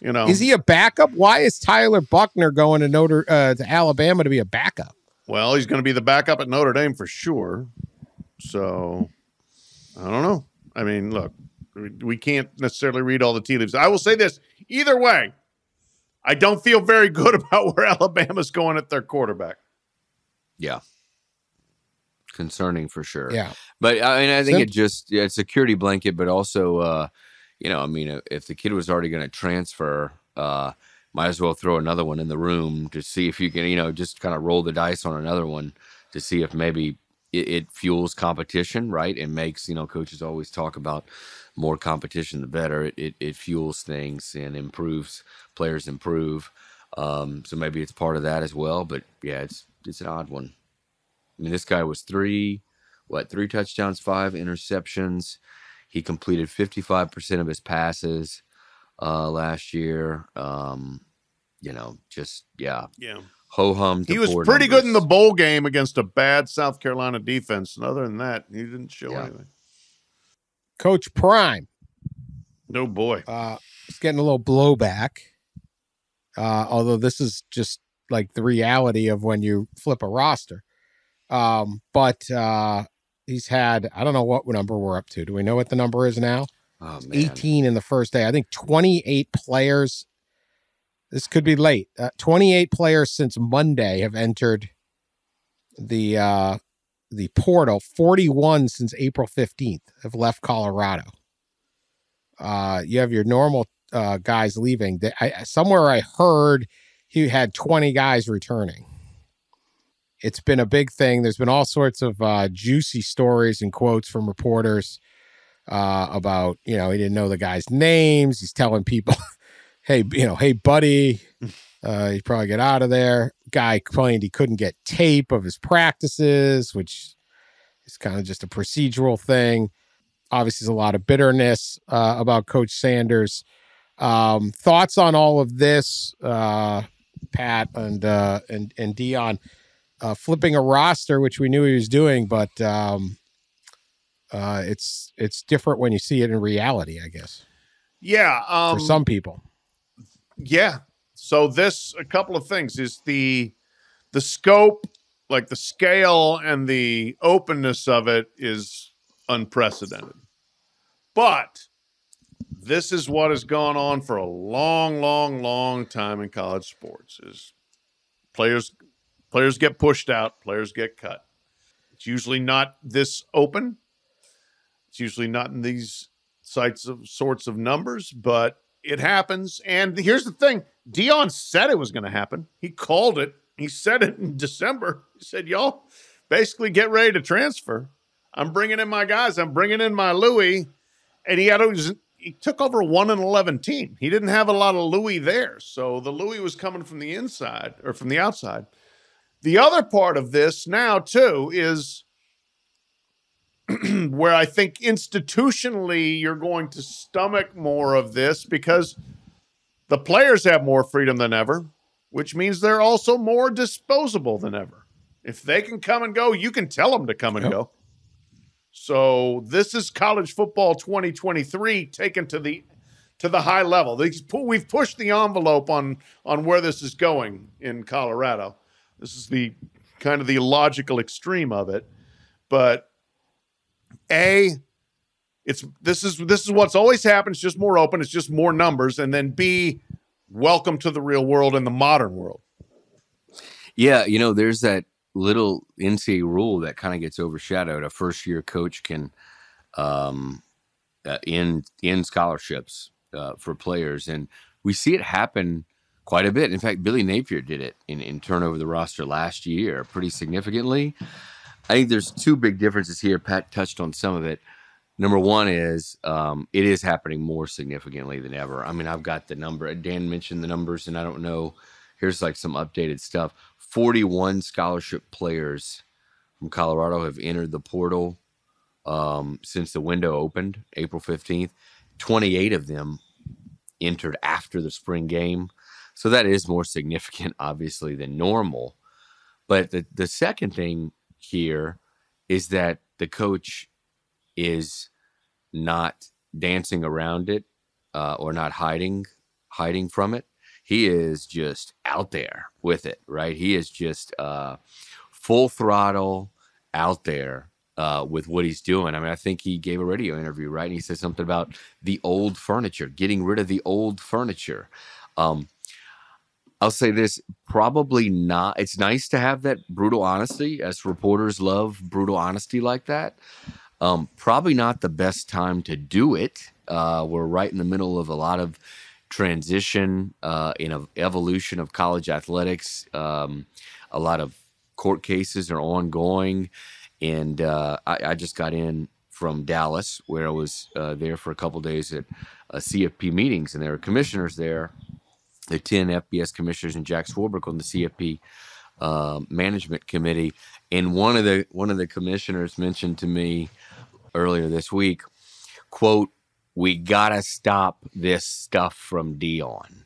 Is he a backup? Why is Tyler Buchner going to Alabama to be a backup? Well, he's going to be the backup at Notre Dame for sure. So, I don't know. I mean, look, we can't necessarily read all the tea leaves. I will say this. Either way, I don't feel very good about where Alabama's going at their quarterback. Yeah. Concerning for sure. Yeah. But I think it's a security blanket, but also, if the kid was already going to transfer, might as well throw another one in the room to see if you can, just kind of roll the dice on another one to see if maybe it fuels competition, right? It makes, coaches always talk about more competition, the better. It fuels things and players improve. So maybe it's part of that as well. But yeah, it's an odd one. I mean, this guy was 3 touchdowns, 5 interceptions. He completed 55% of his passes last year. Ho-hum. He was pretty good in the bowl game against a bad South Carolina defense. And other than that, he didn't show anything. Coach Prime. No boy. He's getting a little blowback. Although this is just like the reality of when you flip a roster. But he's had, I don't know what number we're up to. Do we know what the number is now? Oh, man. 18 in the first day. I think 28 players. This could be late. 28 players since Monday have entered the portal. 41 since April 15th have left Colorado. You have your normal guys leaving. Somewhere I heard he had 20 guys returning. It's been a big thing. There's been all sorts of juicy stories and quotes from reporters about, he didn't know the guys' names. He's telling people, hey, hey, buddy, you probably get out of there. Guy claimed he couldn't get tape of his practices, which is kind of just a procedural thing. Obviously, there's a lot of bitterness about Coach Sanders. Thoughts on all of this, Pat and Dion, flipping a roster, which we knew he was doing, but it's different when you see it in reality, I guess. Yeah, for some people. Yeah. So a couple of things is the scope, like the scale and the openness of it is unprecedented. But this is what has gone on for a long, long, long time in college sports is players get pushed out, players get cut. It's usually not this open. It's usually not in these sorts of numbers, but it happens. And here's the thing. Dion said it was going to happen. He called it. He said it in December. He said, y'all basically get ready to transfer. I'm bringing in my guys. I'm bringing in my Louis. And he took over a 1-11 team. He didn't have a lot of Louis there. So the Louis was coming from the inside or from the outside. The other part of this now, too, is where I think institutionally you're going to stomach more of this because the players have more freedom than ever, which means they're also more disposable than ever. If they can come and go, you can tell them to come and go. So this is college football 2023 taken to the high level. We've pushed the envelope on where this is going in Colorado. This is the kind of the logical extreme of it. But this is what's always happened. It's just more open. It's just more numbers. And then B, welcome to the real world and the modern world. Yeah, there's that little NCAA rule that kind of gets overshadowed. A first-year coach can end scholarships for players, and we see it happen quite a bit. In fact, Billy Napier did it in turnover the roster last year pretty significantly. I think there's two big differences here. Pat touched on some of it. Number one is it is happening more significantly than ever. I mean, I've got the number. Dan mentioned the numbers, and I don't know. Here's like some updated stuff. 41 scholarship players from Colorado have entered the portal since the window opened, April 15th. 28 of them entered after the spring game. So that is more significant, obviously, than normal. But the second thing here is that the coach is not dancing around it or not hiding from it. He is just out there with it, right? He is just full throttle out there with what he's doing. I mean, I think he gave a radio interview, right? And he said something about the old furniture, getting rid of the old furniture. I'll say this, probably not. It's nice to have that brutal honesty, as reporters love brutal honesty like that. Probably not the best time to do it. We're right in the middle of a lot of transition in an evolution of college athletics. A lot of court cases are ongoing. And I just got in from Dallas, where I was there for a couple days at CFP meetings, and there were commissioners there. The 10 FBS commissioners and Jack Swarbrick on the CFP management committee. And one of the commissioners mentioned to me earlier this week, quote, "We gotta stop this stuff from Dion,"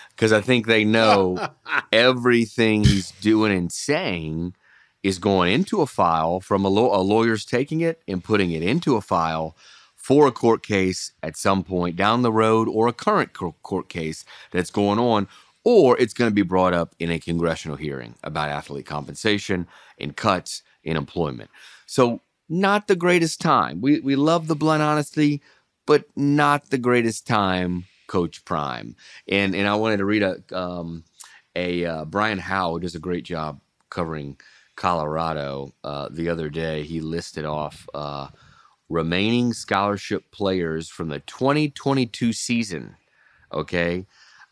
because I think they know everything he's doing and saying is going into a file from a lawyer's taking it and putting it into a file for a court case at some point down the road, or a current court case that's going on, or it's going to be brought up in a congressional hearing about athlete compensation and cuts in employment. So not the greatest time. We love the blunt honesty, but not the greatest time, Coach Prime. And I wanted to read a Brian Howe, who does a great job covering Colorado the other day. He listed off remaining scholarship players from the 2022 season Okay.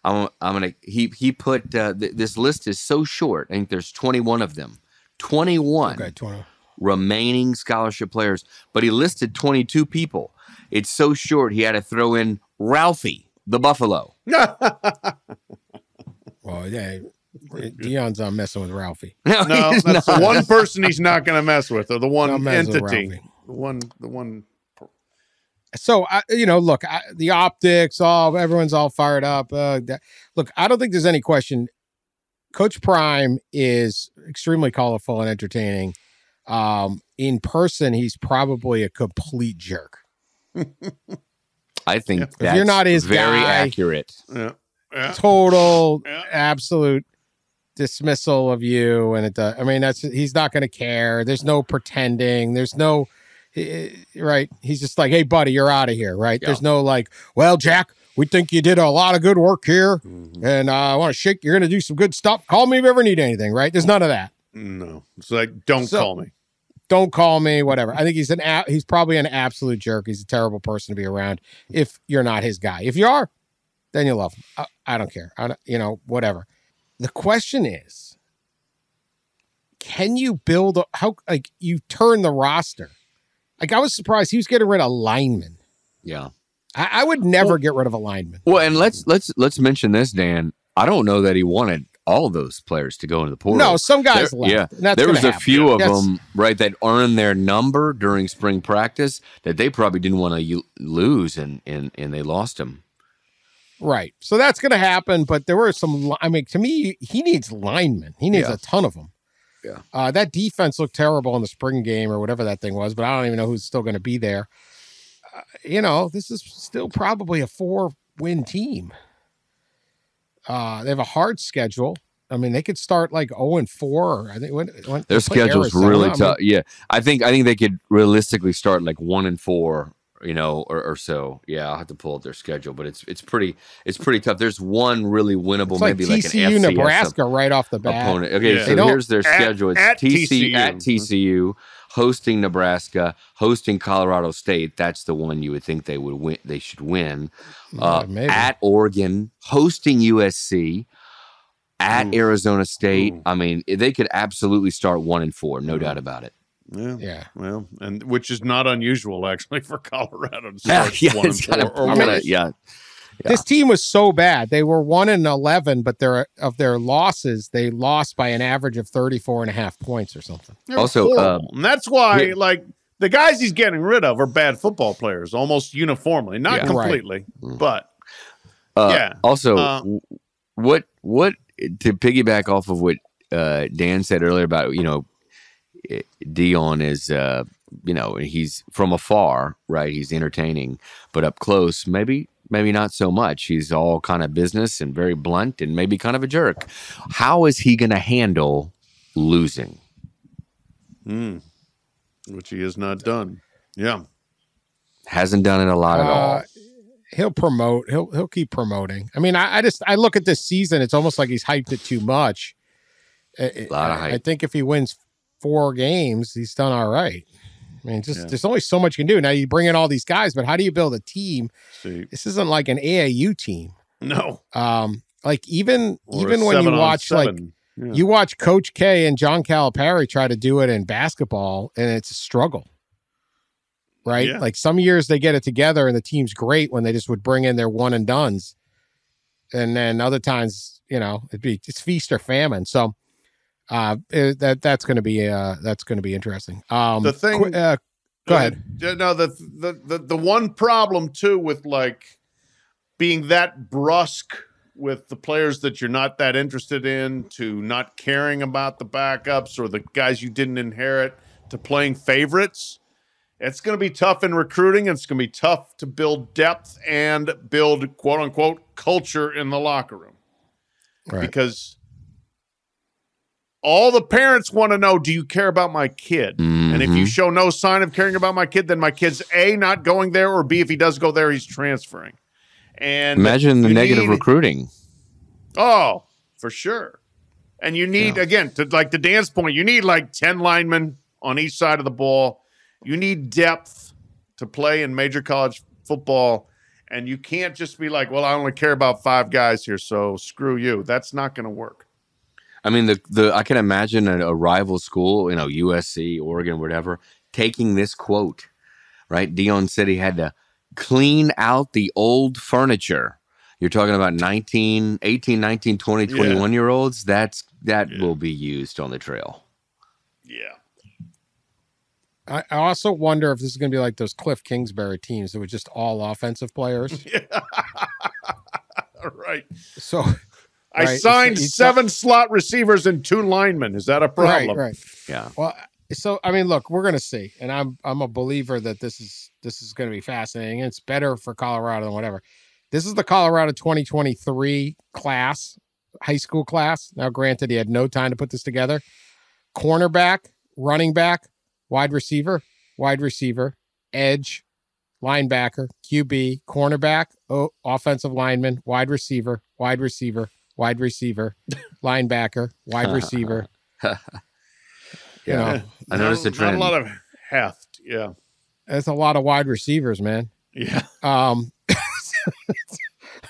I'm gonna. He put this list is so short. I think there's 21 of them. 21 remaining scholarship players, but he listed 22 people. It's so short. He had to throw in Ralphie the Buffalo. Well, yeah, Deion's not messing with Ralphie. No, that's the one person he's not going to mess with, or the one entity. The one. So, look, the optics, everyone's all fired up. Look, I don't think there's any question. Coach Prime is extremely colorful and entertaining. In person, he's probably a complete jerk. I think if you're not his very guy, accurate. Yeah. Total, absolute dismissal of you. And he's not going to care. There's no pretending. There's no... Right. He's just like, hey, buddy, you're out of here. Right. Yeah. There's no like, well, Jack, we think you did a lot of good work here. Mm-hmm. And I want to shake. You're going to do some good stuff. Call me if you ever need anything. Right. There's none of that. No. It's like, don't call me. Don't call me. Whatever. I think he's probably an absolute jerk. He's a terrible person to be around if you're not his guy. If you are, then you love him. I don't care. Whatever. The question is, can you build you turn the roster? Like, I was surprised he was getting rid of linemen. Yeah. I would never get rid of a lineman. Well, and let's mention this, Dan. I don't know that he wanted all those players to go into the portal. No, some guys left. Yeah. There was a few of them, right, that earned their number during spring practice that they probably didn't want to lose, and they lost them. Right. So that's going to happen, but there were some, to me, he needs linemen. He needs a ton of them. Yeah. That defense looked terrible in the spring game or whatever that thing was, but I don't even know who's still going to be there. This is still probably a 4-win team. They have a hard schedule. I mean, they could start like 0-4. I think their schedule's really tough. Yeah, I think they could realistically start like 1-4. Or so. Yeah, I'll have to pull up their schedule, but it's pretty tough. There's one really winnable, maybe like an FCS Nebraska right off the bat. Opponent. Okay, so here's their schedule. It's at TCU, hosting Nebraska, hosting Colorado State. That's the one you would think they would win. They should win. At Oregon, hosting USC, at Arizona State. I mean, they could absolutely start 1-4, no doubt about it. Yeah. Well, and which is not unusual actually for Colorado to start 1-4. This team was so bad. They were 1-11, but of their losses, they lost by an average of 34.5 points or something. Also, and that's why the guys he's getting rid of are bad football players almost uniformly, not completely, but Also, what to piggyback off of what Dan said earlier about Deion is, he's from afar, right? He's entertaining, but up close, maybe not so much. He's all kind of business and very blunt and maybe kind of a jerk. How is he going to handle losing? Which he has not done. Yeah. Hasn't done it a lot at all. He'll promote. He'll keep promoting. I mean, I look at this season. It's almost like he's hyped it too much. A lot of hype. I think if he wins 4 games, he's done all right. I mean, there's only so much you can do. Now you bring in all these guys, but how do you build a team? This isn't like an AAU team. No. Like even when you watch you watch Coach K and John Calipari try to do it in basketball, and it's a struggle. Right? Yeah. Like some years they get it together and the team's great when they just would bring in their one and dones. And then other times, it's feast or famine. So that's going to be interesting. The thing, go ahead. No, the one problem too with like being that brusque with the players that you're not that interested in, to not caring about the backups or the guys you didn't inherit, to playing favorites. It's going to be tough in recruiting. And it's going to be tough to build depth and build quote unquote culture in the locker room, right? Because all the parents want to know, do you care about my kid? Mm-hmm. And if you show no sign of caring about my kid, then my kid's A, not going there, or B, if he does go there, he's transferring. And imagine the negative recruiting. Oh, for sure. And you need, again, to like the Dan's point, you need like 10 linemen on each side of the ball. You need depth to play in major college football. And you can't just be like, well, I only care about 5 guys here, so screw you. That's not going to work. I mean, I can imagine a rival school, USC, Oregon, whatever, taking this quote, right? Dion said he had to clean out the old furniture. You're talking about 18, 19, 20, 21-year-olds. That will be used on the trail. Yeah. I also wonder if this is going to be like those Cliff Kingsbury teams that were just all offensive players. Yeah. Right. So I signed 7 slot receivers and 2 linemen. Is that a problem? Right. Yeah. Well, so I mean, look, we're going to see, and I'm a believer that this is going to be fascinating. It's better for Colorado than whatever. This is the Colorado 2023 class, high school class. Now, granted, he had no time to put this together. Cornerback, running back, wide receiver, edge, linebacker, QB, cornerback, offensive lineman, wide receiver, linebacker, wide receiver. I noticed a trend. Not a lot of heft. Yeah. That's a lot of wide receivers, man. Yeah.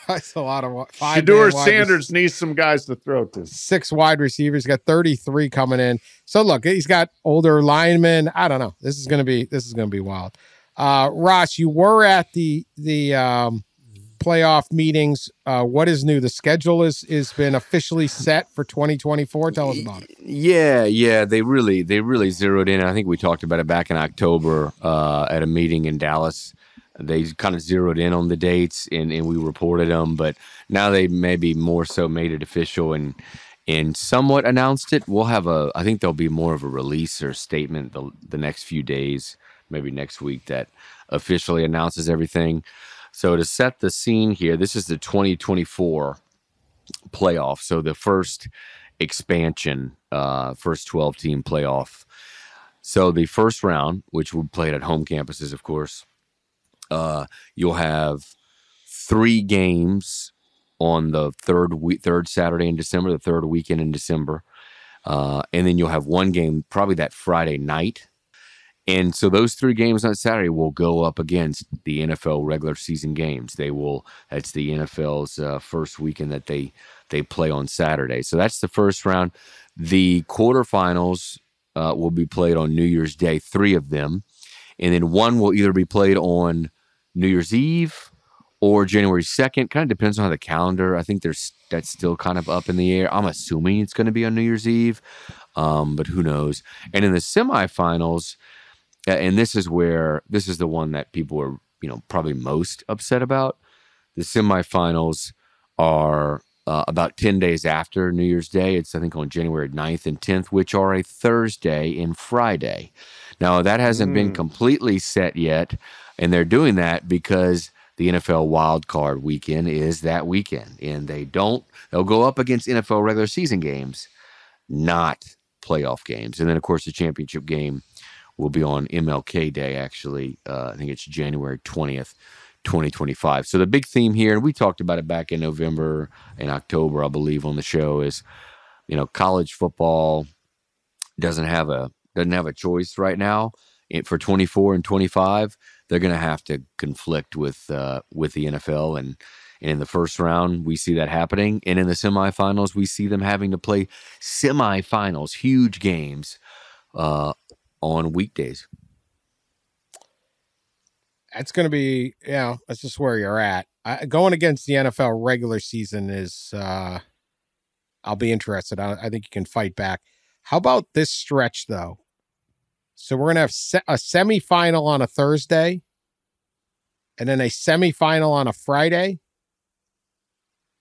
That's a lot of Shedeur Sanders needs some guys to throw to. 6 wide receivers. He's got 33 coming in. So look, he's got older linemen. I don't know. This is gonna be wild. Ross, you were at the playoff meetings. What is new? The schedule is been officially set for 2024. Tell us about it. Yeah. They really zeroed in. I think we talked about it back in October at a meeting in Dallas. They kind of zeroed in on the dates and we reported them, but now they maybe more so made it official and somewhat announced it. We'll have I think there'll be more of a release or statement the next few days, maybe next week, that officially announces everything. So to set the scene here, this is the 2024 playoff. So the first expansion, first 12-team playoff. So the first round, which we played at home campuses, of course, you'll have 3 games on the third Saturday in December, the third weekend in December. And then you'll have 1 game probably that Friday night. And so those 3 games on Saturday will go up against the NFL regular season games. That's the NFL's first weekend that they play on Saturday. So that's the first round. The quarterfinals will be played on New Year's Day, 3 of them. And then 1 will either be played on New Year's Eve or January 2nd. Kind of depends on how the calendar. I think that's still kind of up in the air. I'm assuming it's going to be on New Year's Eve, but who knows? And in the semifinals, and this is the one that people are probably most upset about. The semifinals are about 10 days after New Year's Day. It's, I think, on January 9th and 10th, which are a Thursday and Friday. Now, that hasn't been completely set yet, and they're doing that because the NFL wild card weekend is that weekend, and they'll go up against NFL regular season games, not playoff games. And then, of course, the championship game will be on MLK Day, actually. I think it's January 20th, 2025. So the big theme here, and we talked about it back in November and October, I believe, on the show, is college football doesn't have a choice right now. For 24 and 25, they're going to have to conflict with the NFL, and in the first round we see that happening, and in the semifinals we see them having to play semifinals, huge games on weekdays. That's going to be, that's just where you're at. Going against the NFL regular season is, I'll be interested. I think you can fight back. How about this stretch, though? So we're going to have a semifinal on a Thursday, and then a semifinal on a Friday,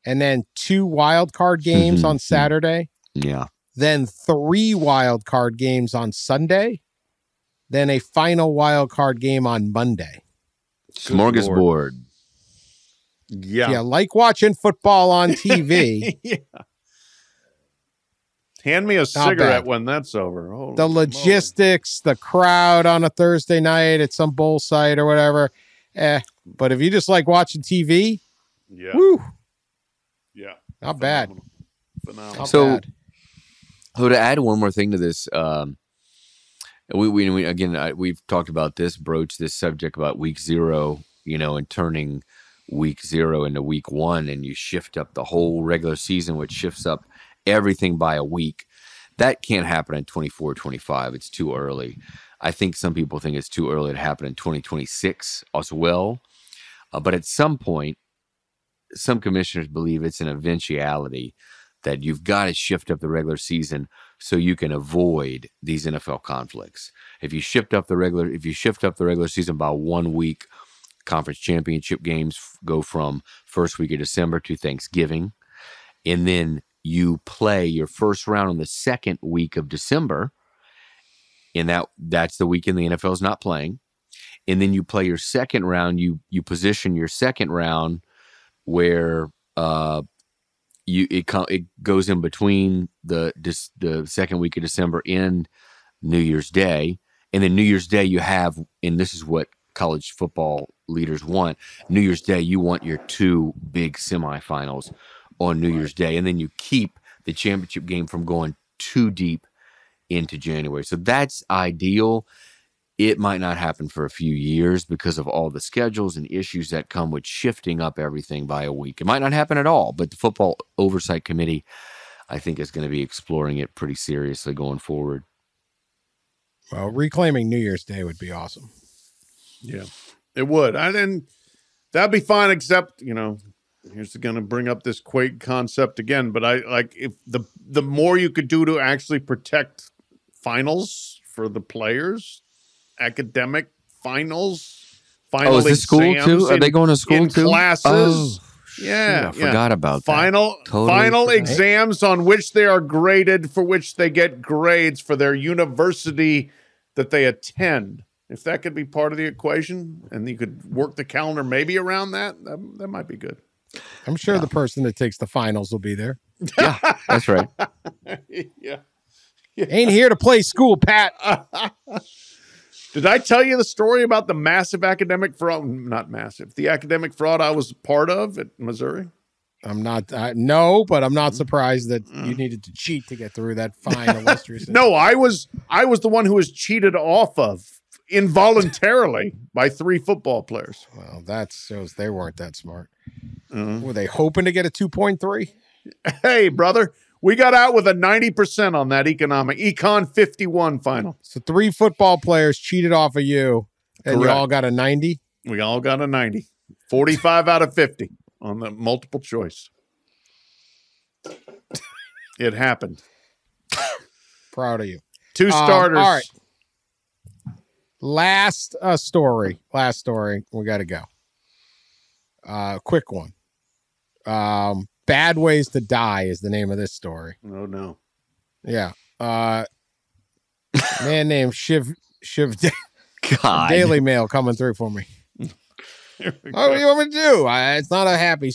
and then 2 wild card games on Saturday. Yeah. Then 3 wild card games on Sunday, then a final wild card game on Monday. Smorgasbord. Yeah. Yeah, like watching football on TV. Yeah. Hand me a cigarette when that's over. Holy the logistics, the crowd on a Thursday night at some bowl site or whatever. But if you just like watching TV, woo. Yeah. Not bad. Phenomenal. So to add one more thing to this, we again, we've talked about this, broached this subject about week 0, and turning week 0 into week 1, and you shift up the whole regular season, which shifts up everything by a week. That can't happen in 24-25. It's too early. I think some people think it's too early to happen in 2026 as well. But at some point, some commissioners believe it's an eventuality that you've got to shift up the regular season so you can avoid these NFL conflicts. If you shift up the regular season by 1 week, conference championship games go from first week of December to Thanksgiving, and then you play your first round on the second week of December, and that's the weekend the NFL is not playing. And then you play your second round. You position your second round where it goes in between the second week of December and New Year's Day, and then New Year's Day you have, and this is what college football leaders want. New Year's Day, you want your 2 big semifinals on New Year's Day, and then you keep the championship game from going too deep into January. So that's ideal. It might not happen for a few years because of all the schedules and issues that come with shifting up everything by a week. It might not happen at all, but the Football Oversight Committee, I think, is going to be exploring it pretty seriously going forward. Well, reclaiming New Year's Day would be awesome. Yeah, it would. That'd be fine, except, here's going to bring up this Quake concept again, but if the more you could do to actually protect finals for the players, academic finals, final is this school too? Are they going to school too? Classes. I forgot about that. Final exams on which they are graded, for which they get grades for their university that they attend. If that could be part of the equation, and you could work the calendar maybe around that might be good. I'm sure the person that takes the finals will be there. Yeah, that's right. Yeah. Ain't here to play school, Pat. Did I tell you the story about the massive academic fraud? Not massive. The academic fraud I was part of at Missouri? I'm not, no, but I'm not surprised that you needed to cheat to get through that fine illustrious. No, I was the one who was cheated off of involuntarily by 3 football players. Well, that shows they weren't that smart. Were they hoping to get a 2.3? Hey, brother, we got out with a 90% on that Econ 51 final. So 3 football players cheated off of you, and Correct. You all got a 90? We all got a 90. 45 out of 50 on the multiple choice. It happened. Proud of you. 2 starters. All right. Last story. We got to go. Quick one. Bad Ways to Die is the name of this story. Oh, no. Yeah. Man named Shiv God. Daily Mail coming through for me. What do you want me to do? It's not a happy.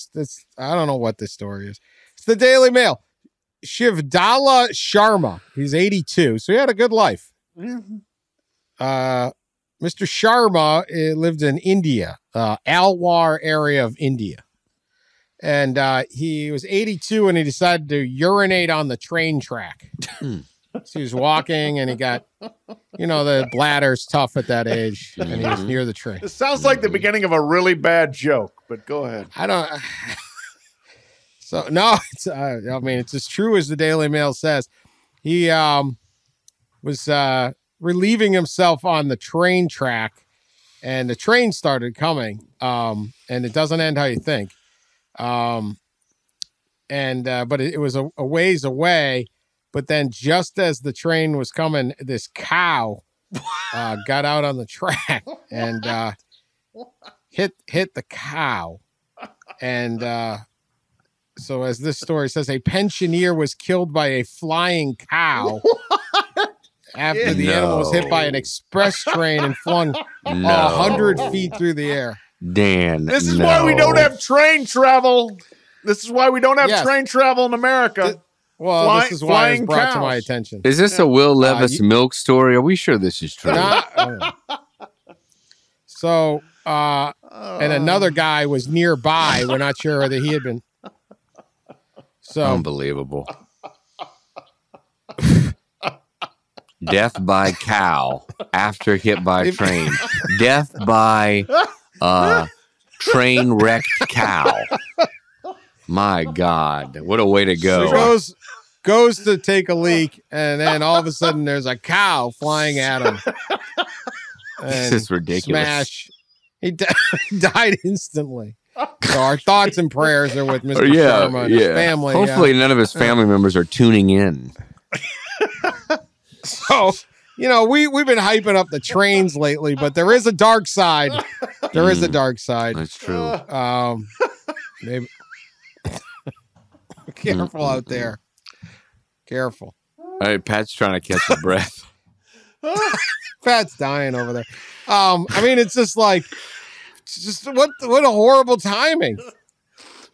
I don't know what this story is. It's the Daily Mail. Shivdala Sharma. He's 82, so he had a good life. Mm-hmm. Mr. Sharma lived in India, Alwar area of India. And he was 82 and he decided to urinate on the train track. So he was walking and he got, the bladder's tough at that age. And he was near the train. It sounds like the beginning of a really bad joke, but go ahead. I don't. So, no, it's, it's as true as the Daily Mail says. He was relieving himself on the train track and the train started coming. And it doesn't end how you think. But it was a ways away. But then just as the train was coming, this cow got out on the track and hit the cow. And so as this story says, a pensioner was killed by a flying cow after the animal was hit by an express train and flung 100 feet through the air. Dan, this is why we don't have train travel. This is why we don't have train travel in America. This is why it was brought to my attention. Is this a Will Levis milk story? Are we sure this is true? So, and another guy was nearby. We're not sure whether he had been. So unbelievable. Death by cow after hit by train. Death by train wrecked cow. My God, what a way to go. So goes to take a leak, and then all of a sudden there's a cow flying at him. This is ridiculous. Smash. He died instantly. So our thoughts and prayers are with Mr. Sharma and his family. Hopefully none of his family members are tuning in. So, we've been hyping up the trains lately, but there is a dark side. There is a dark side. That's true. Maybe. Careful out there. Careful. All right, Pat's trying to catch his breath. Pat's dying over there. It's just like, what a horrible timing.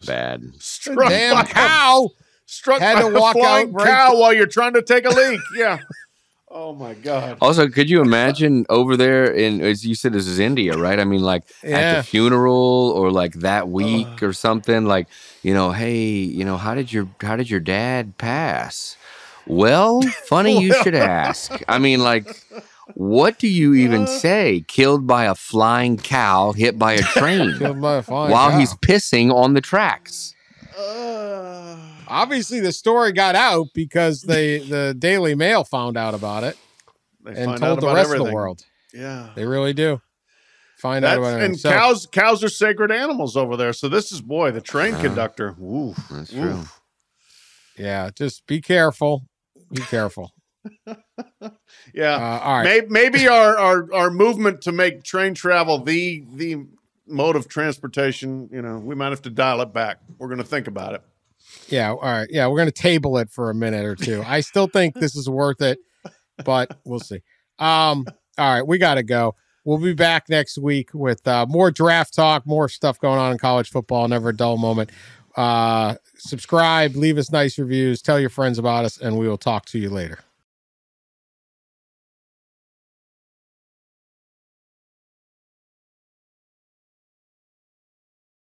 Bad. Damn cow had to walk out cow while you're trying to take a leak. Yeah. Oh my God. Also, could you imagine over there as you said, this is India, right? I mean, like at the funeral or like that week or something, like, hey, how did your dad pass? Well, funny you should ask. I mean, like, what do you even say? Killed by a flying cow, hit by a train while he's pissing on the tracks. Obviously, the story got out because the Daily Mail found out about it and told the rest of the world. Yeah, they really do. Find out about it. And cows are sacred animals over there. So this is the train conductor. Ooh, that's true. Yeah, just be careful. Be careful. Yeah. All right. Maybe our movement to make train travel the mode of transportation, we might have to dial it back. We're going to think about it. Yeah. All right. Yeah, we're going to table it for a minute or two. I still think this is worth it, but we'll see. All right, we got to go. We'll be back next week with more draft talk, more stuff going on in college football. Never a dull moment. Subscribe, leave us nice reviews, tell your friends about us, and we will talk to you later.